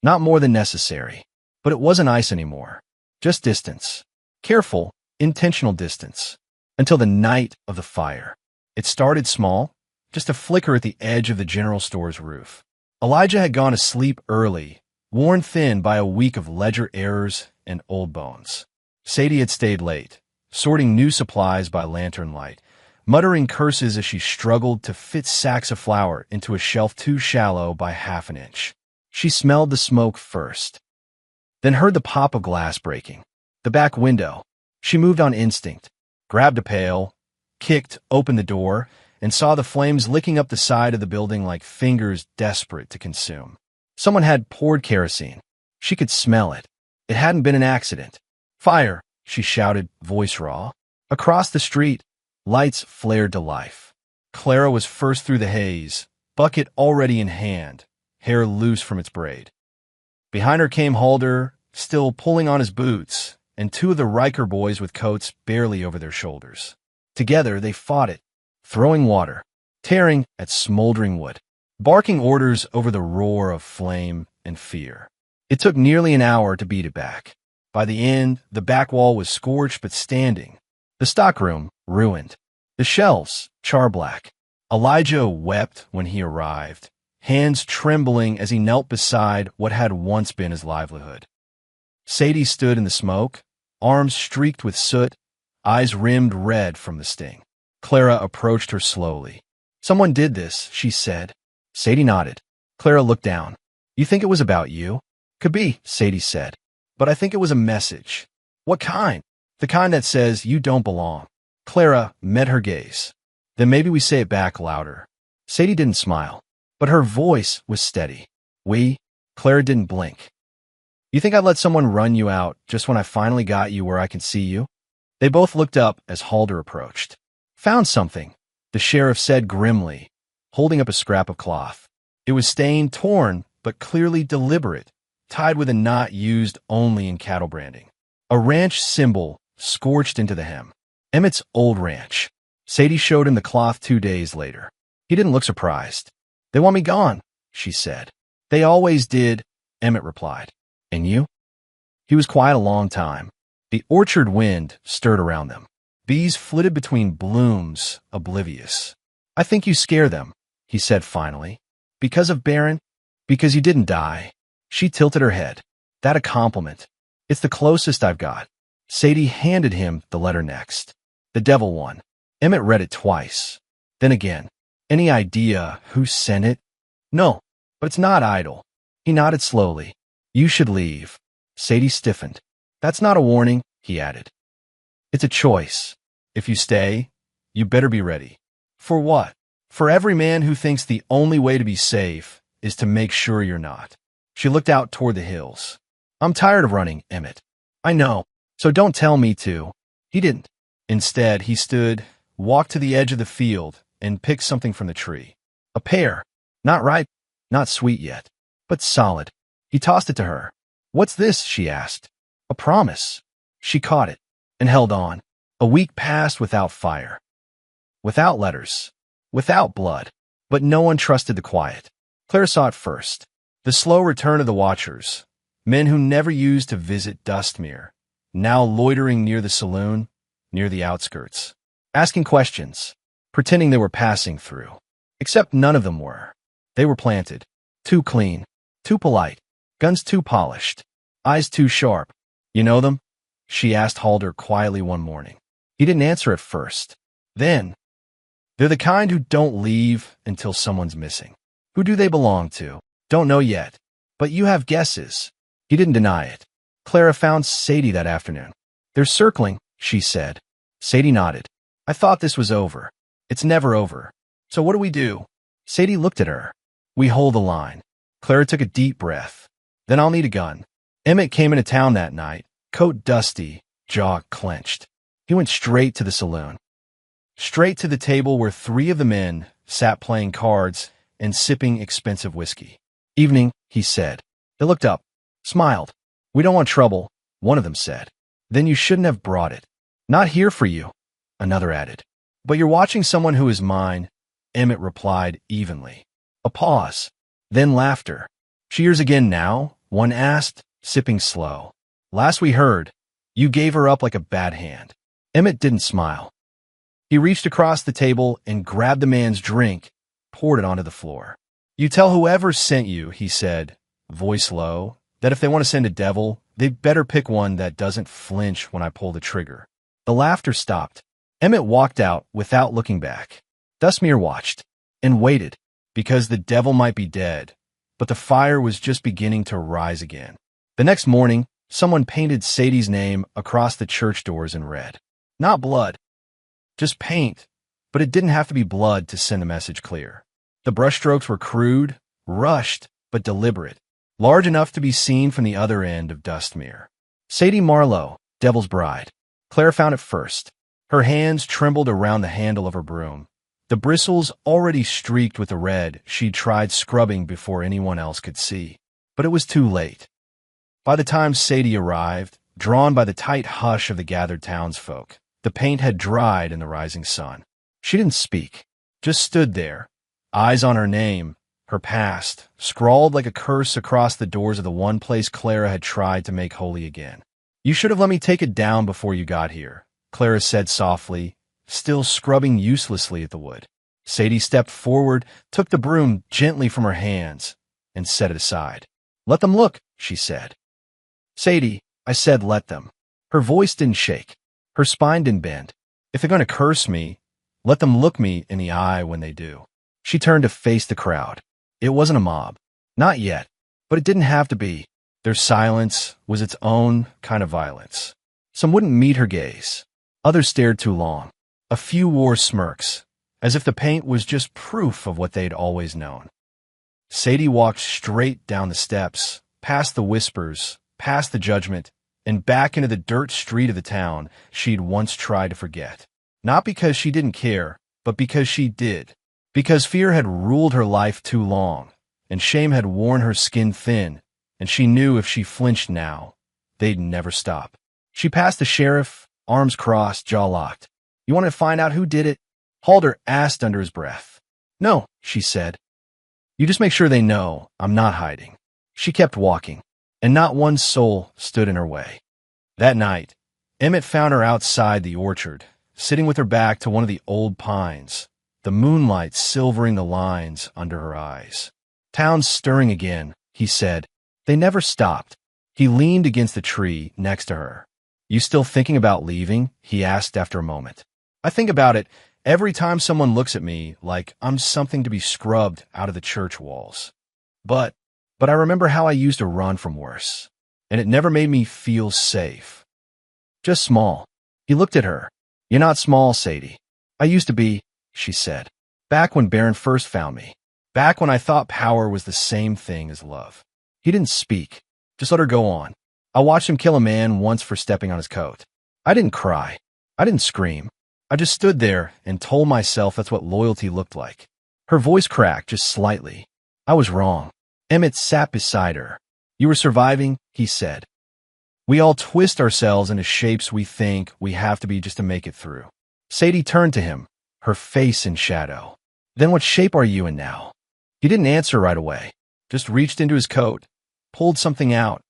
Not more than necessary, but it wasn't ice anymore. Just distance. Careful, intentional distance. Until the night of the fire. It started small, just a flicker at the edge of the general store's roof. Elijah had gone to sleep early, worn thin by a week of ledger errors and old bones. Sadie had stayed late, sorting new supplies by lantern light, muttering curses as she struggled to fit sacks of flour into a shelf too shallow by half an inch. She smelled the smoke first, then heard the pop of glass breaking. The back window. She moved on instinct, grabbed a pail, kicked open the door, and saw the flames licking up the side of the building like fingers desperate to consume. Someone had poured kerosene. She could smell it. It hadn't been an accident. "Fire!" she shouted, voice raw. Across the street, Lights flared to life. Clara was first through the haze, bucket already in hand, hair loose from its braid. Behind her came Halder, still pulling on his boots, and two of the Riker boys with coats barely over their shoulders. Together they fought it, throwing water, tearing at smoldering wood, barking orders over the roar of flame and fear. It took nearly an hour to beat it back. By the end, the back wall was scorched but standing, the stockroom ruined, the shelves char-black. Elijah wept when he arrived, hands trembling as he knelt beside what had once been his livelihood. Sadie stood in the smoke, arms streaked with soot, eyes rimmed red from the sting. Clara approached her slowly. "Someone did this," she said. Sadie nodded. Clara looked down. "You think it was about you?" "Could be," Sadie said. "But I think it was a message." "What kind?" "The kind that says you don't belong." Clara met her gaze. "Then maybe we say it back louder." Sadie didn't smile, but her voice was steady. "We?" Clara didn't blink. "You think I'd let someone run you out just when I finally got you where I can see you?" They both looked up as Halder approached. "Found something," the sheriff said grimly, holding up a scrap of cloth. It was stained, torn, but clearly deliberate, tied with a knot used only in cattle branding. A ranch symbol scorched into the hem. Emmett's old ranch. Sadie showed him the cloth 2 days later. He didn't look surprised. "They want me gone," she said. "They always did," Emmett replied. "And you?" He was quiet a long time. The orchard wind stirred around them. Bees flitted between blooms, oblivious. "I think you scare them," he said finally. "Because of Baron? Because you didn't die." She tilted her head. "That a compliment? It's the closest I've got." Sadie handed him the letter next. The devil one. Emmett read it twice. Then again. "Any idea who sent it?" "No, but it's not idle." He nodded slowly. "You should leave." Sadie stiffened. "That's not a warning," he added. "It's a choice. If you stay, you better be ready." "For what?" "For every man who thinks the only way to be safe is to make sure you're not." She looked out toward the hills. "I'm tired of running, Emmett." "I know, so don't tell me to." He didn't. Instead, he stood, walked to the edge of the field, and picked something from the tree. A pear. Not ripe, not sweet yet, but solid. He tossed it to her. "What's this?" she asked. "A promise." She caught it and held on. A week passed without fire, without letters, without blood, but no one trusted the quiet. Claire saw it first. The slow return of the watchers, men who never used to visit Dustmere, now loitering near the saloon, near the outskirts, asking questions, pretending they were passing through. Except none of them were. They were planted, too clean, too polite, guns too polished, eyes too sharp. "You know them?" she asked Halder quietly one morning. He didn't answer at first. Then, "They're the kind who don't leave until someone's missing." "Who do they belong to?" "Don't know yet, but you have guesses." He didn't deny it. Clara found Sadie that afternoon. "They're circling," she said. Sadie nodded. "I thought this was over." "It's never over." "So what do we do?" Sadie looked at her. "We hold the line." Clara took a deep breath. "Then I'll need a gun." Emmett came into town that night, coat dusty, jaw clenched. He went straight to the saloon. Straight to the table where 3 of the men sat playing cards and sipping expensive whiskey. "Evening," he said. They looked up, smiled. "We don't want trouble," one of them said. "Then you shouldn't have brought it." "Not here for you," another added. "But you're watching someone who is mine," Emmett replied evenly. A pause, then laughter. "Cheers again now?" one asked, sipping slow. "Last we heard, you gave her up like a bad hand." Emmett didn't smile. He reached across the table and grabbed the man's drink, poured it onto the floor. "You tell whoever sent you," he said, voice low, "that if they want to send a devil, they'd better pick one that doesn't flinch when I pull the trigger." The laughter stopped. Emmett walked out without looking back. Dustmere watched and waited, because the devil might be dead, but the fire was just beginning to rise again. The next morning, someone painted Sadie's name across the church doors in red. Not blood, just paint, but it didn't have to be blood to send the message clear. The brushstrokes were crude, rushed, but deliberate, large enough to be seen from the other end of Dustmere. Sadie Marlowe, Devil's Bride. Claire found it first. Her hands trembled around the handle of her broom, the bristles already streaked with the red she'd tried scrubbing before anyone else could see. But it was too late. By the time Sadie arrived, drawn by the tight hush of the gathered townsfolk, the paint had dried in the rising sun. She didn't speak, just stood there, eyes on her name, her past, scrawled like a curse across the doors of the one place Clara had tried to make holy again. "You should have let me take it down before you got here," Clara said softly, still scrubbing uselessly at the wood. Sadie stepped forward, took the broom gently from her hands, and set it aside. "Let them look," she said. "Sadie," I said, "let them." Her voice didn't shake. Her spine didn't bend. "If they're going to curse me, let them look me in the eye when they do." She turned to face the crowd. It wasn't a mob. Not yet. But it didn't have to be. Their silence was its own kind of violence. Some wouldn't meet her gaze. Others stared too long. A few wore smirks, as if the paint was just proof of what they'd always known. Sadie walked straight down the steps, past the whispers, past the judgment, and back into the dirt street of the town she'd once tried to forget. Not because she didn't care, but because she did. Because fear had ruled her life too long, and shame had worn her skin thin, and she knew if she flinched now, they'd never stop. She passed the sheriff, arms crossed, jaw locked. "You want to find out who did it?" Halder asked under his breath. "No," she said. "You just make sure they know I'm not hiding." She kept walking, and not one soul stood in her way. That night, Emmett found her outside the orchard, sitting with her back to one of the old pines, the moonlight silvering the lines under her eyes. "Town's stirring again," he said. They never stopped. He leaned against the tree next to her. "You still thinking about leaving?" he asked after a moment. "I think about it every time someone looks at me like I'm something to be scrubbed out of the church walls. But I remember how I used to run from worse, and it never made me feel safe. Just small." He looked at her. "You're not small, Sadie." "I used to be," she said. "Back when Barron first found me. Back when I thought power was the same thing as love." He didn't speak. Just let her go on. "I watched him kill a man once for stepping on his coat. I didn't cry. I didn't scream. I just stood there and told myself that's what loyalty looked like." Her voice cracked just slightly. "I was wrong." Emmett sat beside her. "You were surviving," he said. "We all twist ourselves into shapes we think we have to be just to make it through." Sadie turned to him, her face in shadow. "Then what shape are you in now?" He didn't answer right away, just reached into his coat, pulled something out,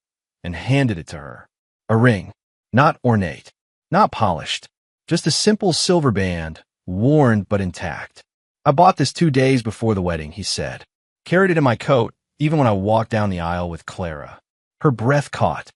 and handed it to her. A ring, not ornate, not polished, just a simple silver band, worn but intact. "I bought this 2 days before the wedding," he said. "Carried it in my coat, even when I walked down the aisle with Clara." Her breath caught.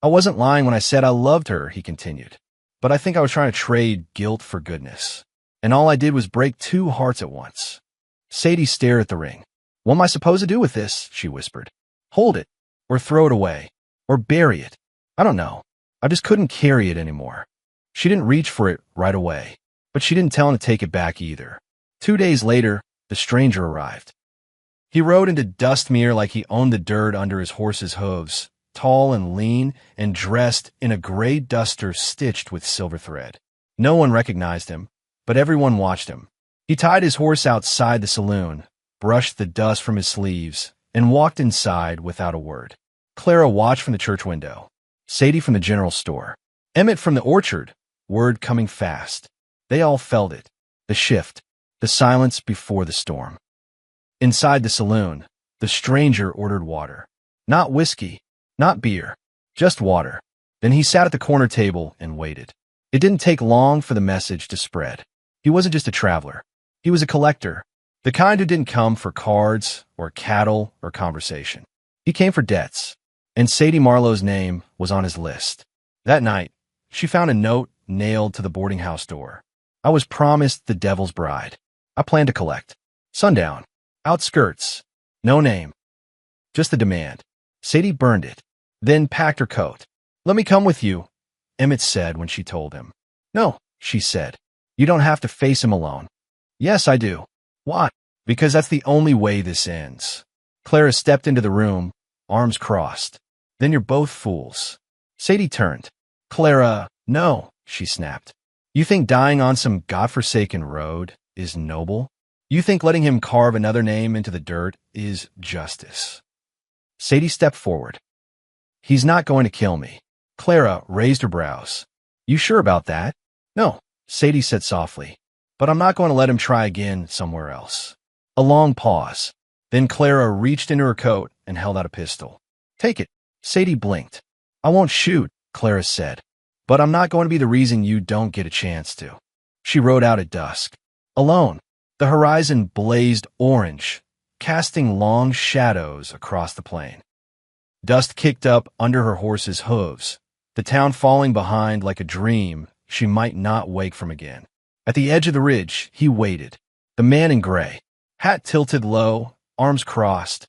"I wasn't lying when I said I loved her," he continued. "But I think I was trying to trade guilt for goodness. And all I did was break 2 hearts at once." Sadie stared at the ring. "What am I supposed to do with this?" she whispered. "Hold it, or throw it away, or bury it. I don't know. I just couldn't carry it anymore." She didn't reach for it right away, but she didn't tell him to take it back either. 2 days later, the stranger arrived. He rode into Dustmere like he owned the dirt under his horse's hooves, tall and lean and dressed in a gray duster stitched with silver thread. No one recognized him, but everyone watched him. He tied his horse outside the saloon, brushed the dust from his sleeves, and walked inside without a word. Clara watched from the church window. Sadie from the general store. Emmett from the orchard, word coming fast. They all felt it. The shift, the silence before the storm. Inside the saloon, the stranger ordered water. Not whiskey, not beer, just water. Then he sat at the corner table and waited. It didn't take long for the message to spread. He wasn't just a traveler. He was a collector, the kind who didn't come for cards or cattle or conversation. He came for debts, and Sadie Marlowe's name was on his list. That night, she found a note nailed to the boarding house door. "I was promised the devil's bride. I plan to collect. Sundown. Outskirts. No name. Just the demand." Sadie burned it, then packed her coat. "Let me come with you," Emmett said when she told him. "No," she said. "You don't have to face him alone." "Yes, I do." "Why?" "Because that's the only way this ends." Clara stepped into the room, arms crossed. "Then you're both fools." Sadie turned. "Clara, no," she snapped. You think dying on some godforsaken road is noble? You think letting him carve another name into the dirt is justice? Sadie stepped forward. He's not going to kill me. Clara raised her brows. You sure about that? No, Sadie said softly. But I'm not going to let him try again somewhere else. A long pause. Then Clara reached into her coat and held out a pistol. Take it. Sadie blinked. I won't shoot, Clara said. But I'm not going to be the reason you don't get a chance to. She rode out at dusk. Alone. The horizon blazed orange, casting long shadows across the plain. Dust kicked up under her horse's hooves, the town falling behind like a dream she might not wake from again. At the edge of the ridge, he waited. The man in gray, hat tilted low, arms crossed,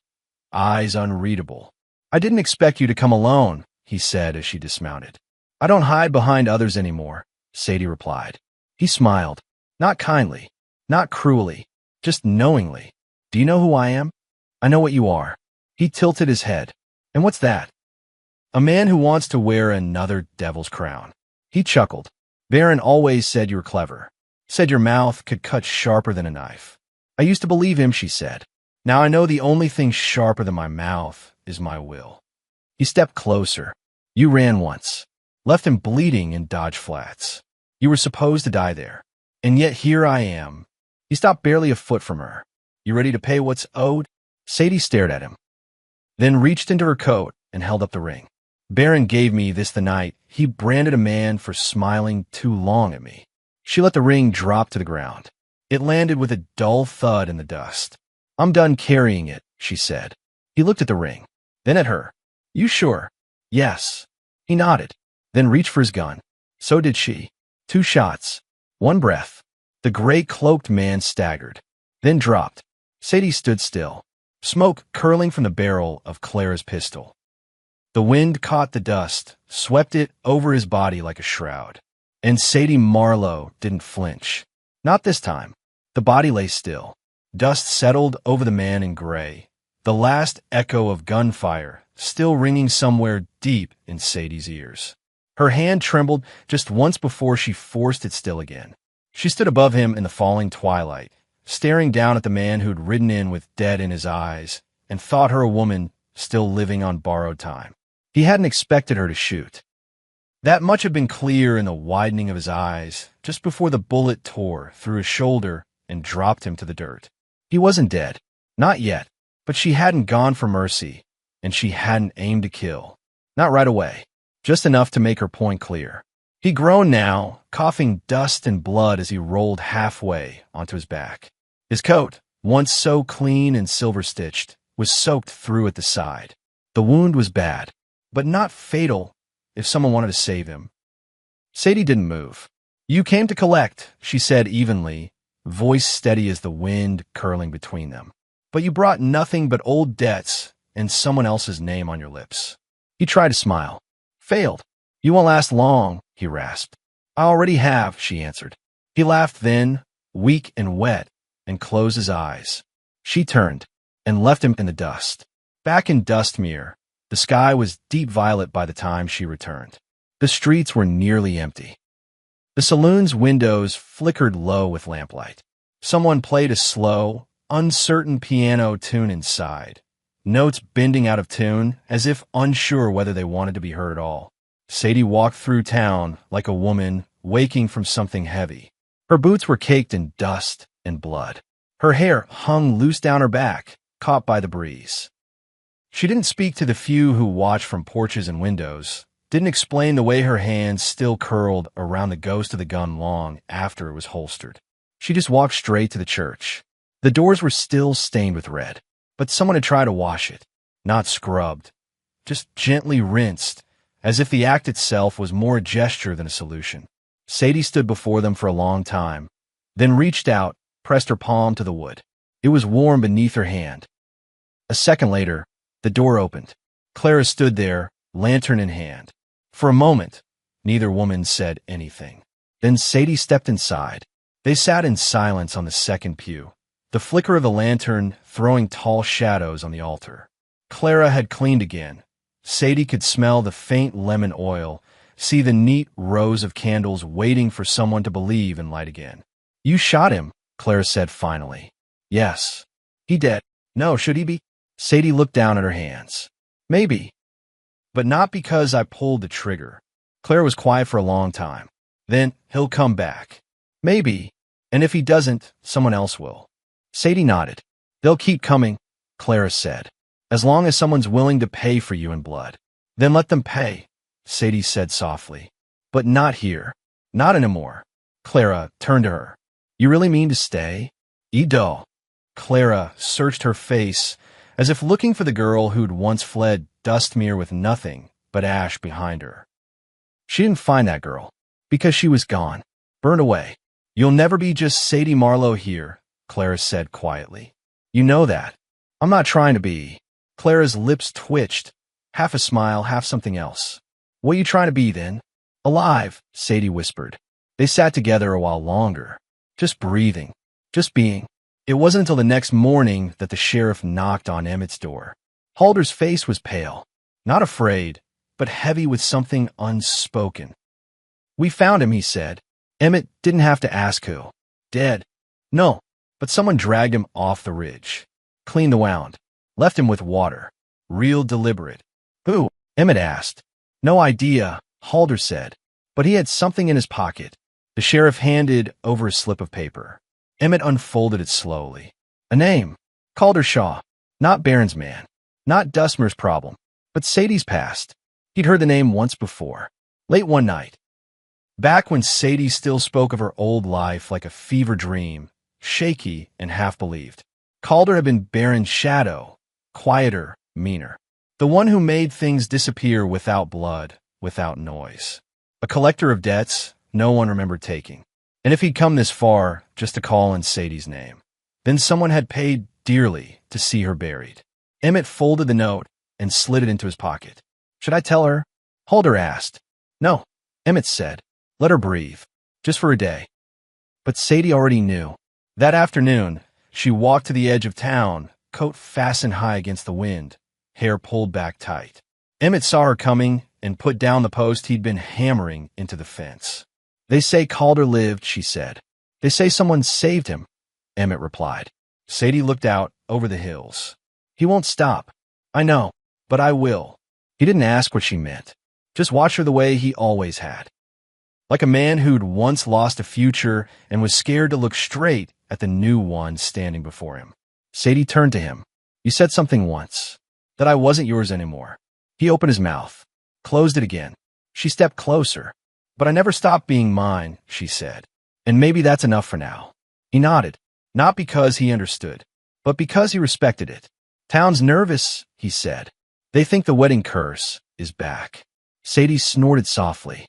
eyes unreadable. I didn't expect you to come alone, he said as she dismounted. I don't hide behind others anymore, Sadie replied. He smiled, not kindly, not cruelly, just knowingly. Do you know who I am? I know what you are. He tilted his head. And what's that? A man who wants to wear another devil's crown. He chuckled. Baron always said you were clever. Said your mouth could cut sharper than a knife. I used to believe him, she said. Now I know the only thing sharper than my mouth is my will. He stepped closer. You ran once. Left him bleeding in Dodge Flats. You were supposed to die there. And yet here I am. He stopped barely a foot from her. You ready to pay what's owed? Sadie stared at him, then reached into her coat and held up the ring. Baron gave me this the night he branded a man for smiling too long at me. She let the ring drop to the ground. It landed with a dull thud in the dust. I'm done carrying it, she said. He looked at the ring, then at her. You sure? Yes. He nodded, then reached for his gun. So did she. 2 shots. 1 breath. The gray cloaked man staggered, then dropped. Sadie stood still, smoke curling from the barrel of Clara's pistol. The wind caught the dust, swept it over his body like a shroud. And Sadie Marlowe didn't flinch. Not this time. The body lay still. Dust settled over the man in gray, the last echo of gunfire still ringing somewhere deep in Sadie's ears. Her hand trembled just once before she forced it still again. She stood above him in the falling twilight, staring down at the man who'd ridden in with dead in his eyes and thought her a woman still living on borrowed time. He hadn't expected her to shoot. That much had been clear in the widening of his eyes just before the bullet tore through his shoulder and dropped him to the dirt. He wasn't dead. Not yet. But she hadn't gone for mercy, and she hadn't aimed to kill. Not right away. Just enough to make her point clear. He groaned now, coughing dust and blood as he rolled halfway onto his back. His coat, once so clean and silver-stitched, was soaked through at the side. The wound was bad, but not fatal if someone wanted to save him. Sadie didn't move. You came to collect, she said evenly, voice steady as the wind curling between them. But you brought nothing but old debts and someone else's name on your lips. He tried to smile. Failed. You won't last long, he rasped. I already have, she answered. He laughed then, weak and wet, and closed his eyes. She turned and left him in the dust. Back in Dustmere, the sky was deep violet by the time she returned. The streets were nearly empty. The saloon's windows flickered low with lamplight. Someone played a slow, uncertain piano tune inside, notes bending out of tune as if unsure whether they wanted to be heard at all. Sadie walked through town like a woman waking from something heavy. Her boots were caked in dust and blood. Her hair hung loose down her back, caught by the breeze. She didn't speak to the few who watched from porches and windows, didn't explain the way her hands still curled around the ghost of the gun long after it was holstered. She just walked straight to the church. The doors were still stained with red, but someone had tried to wash it, not scrubbed, just gently rinsed, as if the act itself was more a gesture than a solution. Sadie stood before them for a long time, then reached out, pressed her palm to the wood. It was warm beneath her hand. A second later, the door opened. Clara stood there, lantern in hand. For a moment, neither woman said anything. Then Sadie stepped inside. They sat in silence on the second pew, the flicker of the lantern throwing tall shadows on the altar. Clara had cleaned again. Sadie could smell the faint lemon oil see the neat rows of candles waiting for someone to believe and light again. You shot him, Clara said finally. Yes. He dead. No, should he be? Sadie looked down at her hands. Maybe. But not because I pulled the trigger. Clara was quiet for a long time. Then he'll come back. Maybe. And if he doesn't, someone else will. Sadie nodded. They'll keep coming, Clara said. As long as someone's willing to pay for you in blood. Then let them pay, Sadie said softly. But not here. Not anymore. Clara turned to her. You really mean to stay? Ido. Clara searched her face as if looking for the girl who'd once fled Dustmere with nothing but ash behind her. She didn't find that girl, because she was gone, burned away. You'll never be just Sadie Marlowe here, Clara said quietly. You know that. I'm not trying to be. Clara's lips twitched, half a smile, half something else. What are you trying to be, then? Alive, Sadie whispered. They sat together a while longer, just breathing, just being. It wasn't until the next morning that the sheriff knocked on Emmett's door. Halder's face was pale, not afraid, but heavy with something unspoken. We found him, he said. Emmett didn't have to ask who. Dead. No, but someone dragged him off the ridge. Cleaned the wound. Left him with water. Real deliberate. Who? Emmett asked. No idea, Halder said. But he had something in his pocket. The sheriff handed over a slip of paper. Emmett unfolded it slowly. A name. Caldershaw. Not Barron's man. Not Dustmer's problem. But Sadie's past. He'd heard the name once before. Late one night. Back when Sadie still spoke of her old life like a fever dream, shaky and half-believed. Calder had been Barron's shadow, quieter, meaner. The one who made things disappear without blood, without noise. A collector of debts no one remembered taking. And if he'd come this far just to call in Sadie's name, then someone had paid dearly to see her buried. Emmett folded the note and slid it into his pocket. Should I tell her? Halder asked. No, Emmett said. Let her breathe, just for a day. But Sadie already knew. That afternoon, she walked to the edge of town, coat fastened high against the wind, hair pulled back tight. Emmett saw her coming and put down the post he'd been hammering into the fence. They say Calder lived, she said. They say someone saved him, Emmett replied. Sadie looked out over the hills. He won't stop. I know, but I will. He didn't ask what she meant. Just watch her the way he always had. Like a man who'd once lost a future and was scared to look straight at the new one standing before him. Sadie turned to him. You said something once. That I wasn't yours anymore. He opened his mouth. Closed it again. She stepped closer. But I never stopped being mine, she said. And maybe that's enough for now. He nodded. Not because he understood, but because he respected it. Town's nervous, he said. They think the wedding curse is back. Sadie snorted softly.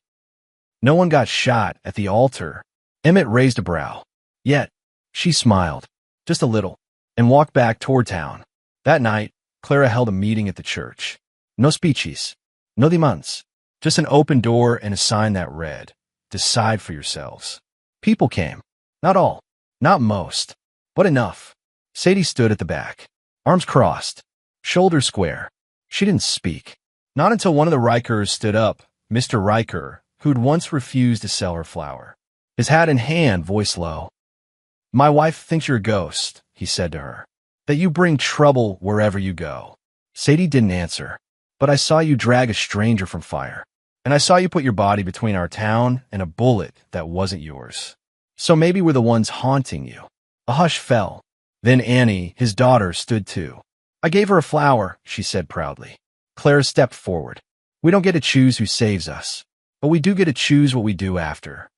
No one got shot at the altar. Emmett raised a brow. Yet, she smiled, just a little, and walked back toward town. That night, Clara held a meeting at the church. No speeches, no demands, just an open door and a sign that read, Decide for yourselves. People came. Not all, not most, but enough. Sadie stood at the back, arms crossed, shoulders square. She didn't speak. Not until one of the Rikers stood up, Mr. Riker, who'd once refused to sell her flour. His hat in hand, voice low. My wife thinks you're a ghost, he said to her. That you bring trouble wherever you go. Sadie didn't answer. But I saw you drag a stranger from fire. And I saw you put your body between our town and a bullet that wasn't yours. So maybe we're the ones haunting you. A hush fell. Then Annie, his daughter, stood too. I gave her a flower, she said proudly. Clara stepped forward. We don't get to choose who saves us, but we do get to choose what we do after.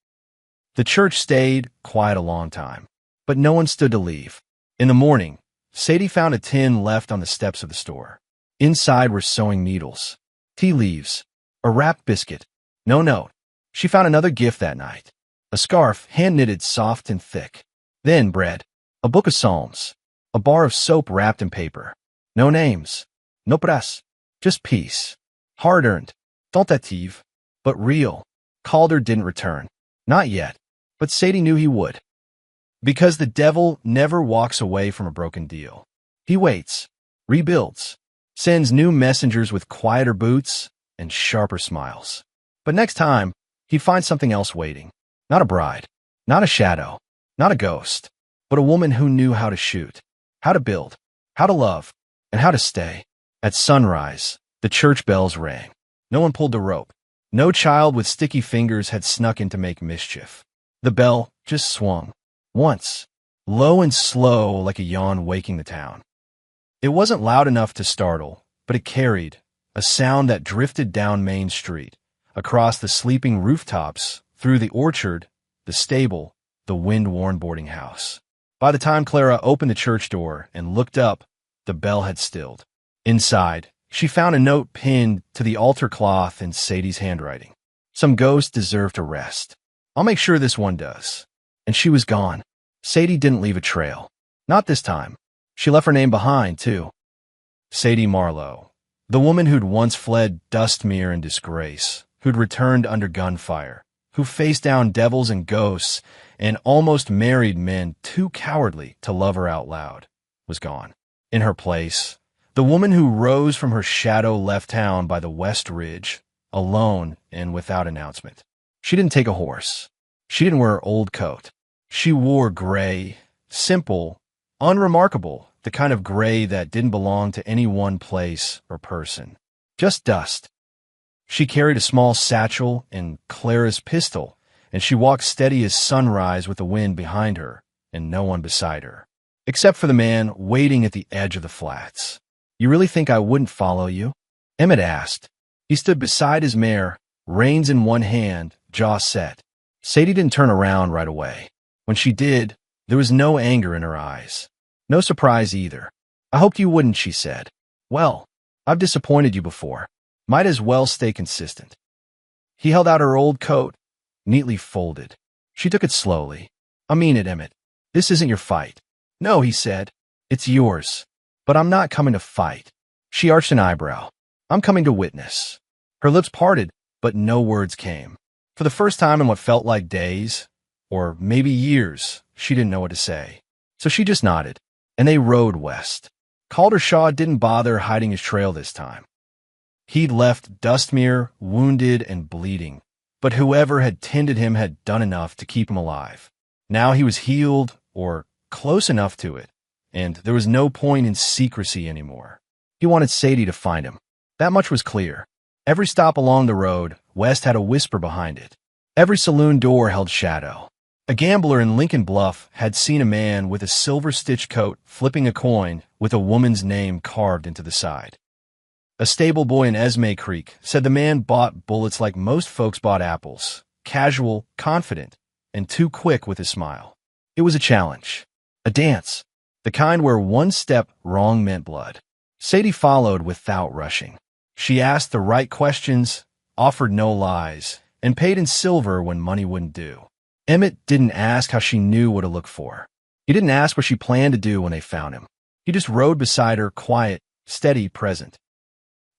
The church stayed quiet a long time, but no one stood to leave. In the morning, Sadie found a tin left on the steps of the store. Inside were sewing needles, tea leaves, a wrapped biscuit, no note. She found another gift that night. A scarf, hand-knitted, soft and thick. Then bread, a book of psalms, a bar of soap wrapped in paper. No names, no press, just peace. Hard-earned, tentative, but real. Calder didn't return. Not yet, but Sadie knew he would. Because the devil never walks away from a broken deal. He waits, rebuilds, sends new messengers with quieter boots and sharper smiles. But next time, he'd find something else waiting. Not a bride, not a shadow, not a ghost, but a woman who knew how to shoot, how to build, how to love, and how to stay. At sunrise, the church bells rang. No one pulled the rope. No child with sticky fingers had snuck in to make mischief. The bell just swung. Once. Low and slow like a yawn waking the town. It wasn't loud enough to startle, but it carried a sound that drifted down Main Street, across the sleeping rooftops, through the orchard, the stable, the wind-worn boarding house. By the time Clara opened the church door and looked up, the bell had stilled. Inside, she found a note pinned to the altar cloth in Sadie's handwriting. Some ghosts deserve to rest. I'll make sure this one does. And she was gone. Sadie didn't leave a trail. Not this time. She left her name behind, too. Sadie Marlowe. The woman who'd once fled Dustmere in disgrace, who'd returned under gunfire, who faced down devils and ghosts and almost married men too cowardly to love her out loud, was gone. In her place, the woman who rose from her shadow left town by the West Ridge, alone and without announcement. She didn't take a horse. She didn't wear her old coat. She wore gray, simple, unremarkable, the kind of gray that didn't belong to any one place or person. Just dust. She carried a small satchel and Clara's pistol, and she walked steady as sunrise with the wind behind her and no one beside her, except for the man waiting at the edge of the flats. You really think I wouldn't follow you? Emmett asked. He stood beside his mare, reins in one hand, jaw set. Sadie didn't turn around right away. When she did, there was no anger in her eyes. No surprise either. I hoped you wouldn't, she said. Well, I've disappointed you before. Might as well stay consistent. He held out her old coat, neatly folded. She took it slowly. I mean it, Emmett. This isn't your fight. No, he said. It's yours. But I'm not coming to fight. She arched an eyebrow. I'm coming to witness. Her lips parted, but no words came. For the first time in what felt like days, or maybe years, she didn't know what to say. So she just nodded, and they rode west. Calder Shaw didn't bother hiding his trail this time. He'd left Dustmere wounded and bleeding, but whoever had tended him had done enough to keep him alive. Now he was healed, or close enough to it, and there was no point in secrecy anymore. He wanted Sadie to find him. That much was clear. Every stop along the road, West had a whisper behind it. Every saloon door held shadow. A gambler in Lincoln Bluff had seen a man with a silver-stitched coat flipping a coin with a woman's name carved into the side. A stable boy in Esme Creek said the man bought bullets like most folks bought apples, casual, confident, and too quick with his smile. It was a challenge, a dance, the kind where one step wrong meant blood. Sadie followed without rushing. She asked the right questions, offered no lies, and paid in silver when money wouldn't do. Emmett didn't ask how she knew what to look for. He didn't ask what she planned to do when they found him. He just rode beside her, quiet, steady, present.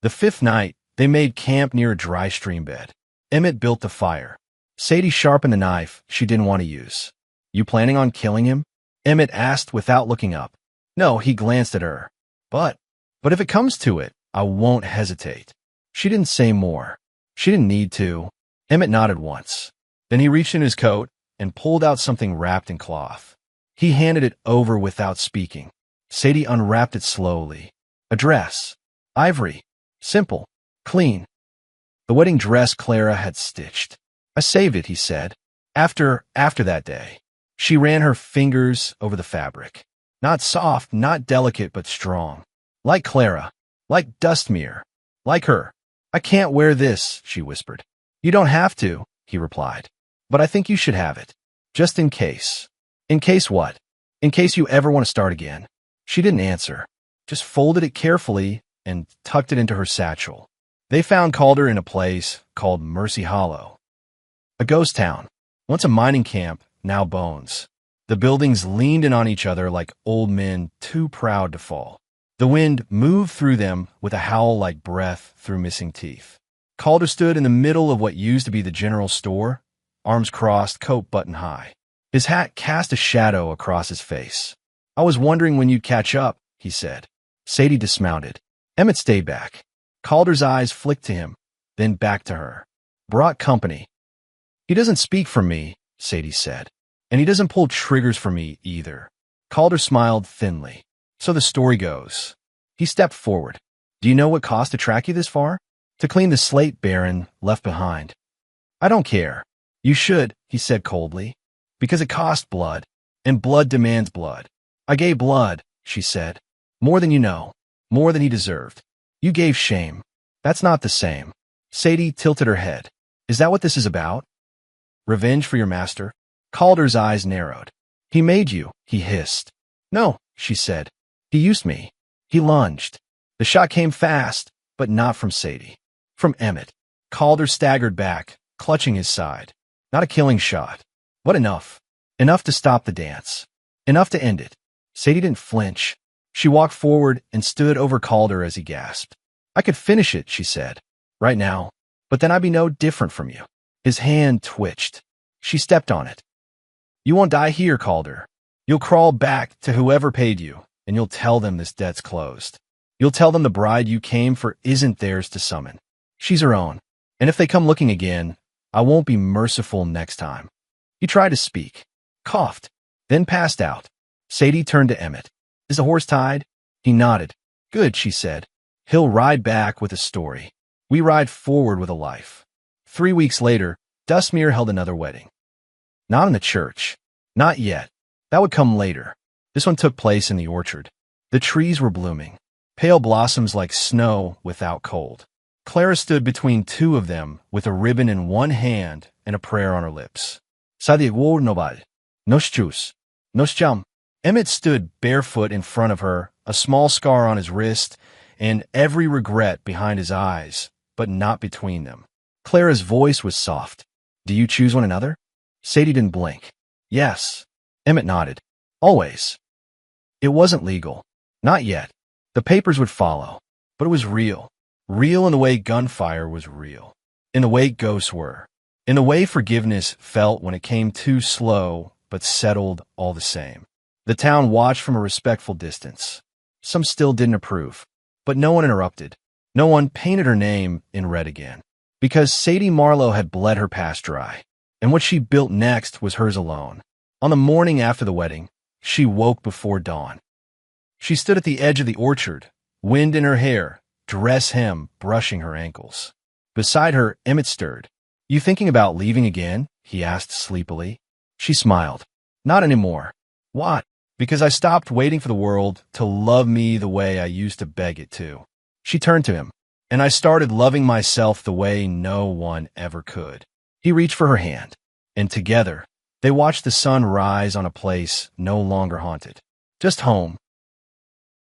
The fifth night, they made camp near a dry stream bed. Emmett built the fire. Sadie sharpened the knife she didn't want to use. You planning on killing him? Emmett asked without looking up. No, he glanced at her. But if it comes to it, I won't hesitate. She didn't say more. She didn't need to. Emmett nodded once. Then he reached in his coat and pulled out something wrapped in cloth. He handed it over without speaking. Sadie unwrapped it slowly. A dress. Ivory. Simple. Clean. The wedding dress Clara had stitched. I saved it, he said. After that day. She ran her fingers over the fabric. Not soft, not delicate, but strong. Like Clara. Like Dustmere. Like her. I can't wear this, she whispered. You don't have to, he replied. But I think you should have it. Just in case. In case what? In case you ever want to start again. She didn't answer. Just folded it carefully and tucked it into her satchel. They found Calder in a place called Mercy Hollow. A ghost town. Once a mining camp, now bones. The buildings leaned in on each other like old men too proud to fall. The wind moved through them with a howl like breath through missing teeth. Calder stood in the middle of what used to be the general store, arms crossed, coat button high. His hat cast a shadow across his face. I was wondering when you'd catch up, he said. Sadie dismounted. Emmett stayed back. Calder's eyes flicked to him, then back to her. Brought company. He doesn't speak for me, Sadie said. And he doesn't pull triggers for me either. Calder smiled thinly. So the story goes. He stepped forward. Do you know what cost to track you this far? To clean the slate Baron left behind. I don't care. You should, he said coldly. Because it cost blood. And blood demands blood. I gave blood, she said. More than you know. More than he deserved. You gave shame. That's not the same. Sadie tilted her head. Is that what this is about? Revenge for your master? Calder's eyes narrowed. He made you, he hissed. No, she said. He used me. He lunged. The shot came fast, but not from Sadie. From Emmett. Calder staggered back, clutching his side. Not a killing shot. But enough. Enough to stop the dance. Enough to end it. Sadie didn't flinch. She walked forward and stood over Calder as he gasped. I could finish it, she said. Right now. But then I'd be no different from you. His hand twitched. She stepped on it. You won't die here, Calder. You'll crawl back to whoever paid you, and you'll tell them this debt's closed. You'll tell them the bride you came for isn't theirs to summon. She's her own. And if they come looking again, I won't be merciful next time. He tried to speak, coughed, then passed out. Sadie turned to Emmett. Is the horse tied? He nodded. Good, she said. He'll ride back with a story. We ride forward with a life. 3 weeks later, Dustmere held another wedding. Not in the church. Not yet. That would come later. This one took place in the orchard. The trees were blooming. Pale blossoms like snow without cold. Clara stood between two of them with a ribbon in one hand and a prayer on her lips. Sadiegwo nobal. Nos chus. Nos cham. Emmett stood barefoot in front of her, a small scar on his wrist, and every regret behind his eyes, but not between them. Clara's voice was soft. Do you choose one another? Sadie didn't blink. Yes. Emmett nodded. Always. It wasn't legal. Not yet. The papers would follow. But it was real. Real in the way gunfire was real. In the way ghosts were. In the way forgiveness felt when it came too slow, but settled all the same. The town watched from a respectful distance. Some still didn't approve. But no one interrupted. No one painted her name in red again. Because Sadie Marlowe had bled her past dry. And what she built next was hers alone. On the morning after the wedding, she woke before dawn. She stood at the edge of the orchard, wind in her hair, dress hem brushing her ankles. Beside her, Emmett stirred. You thinking about leaving again? He asked sleepily. She smiled. Not anymore. What? Because I stopped waiting for the world to love me the way I used to beg it to. She turned to him, and I started loving myself the way no one ever could. He reached for her hand, and together, they watched the sun rise on a place no longer haunted. Just home,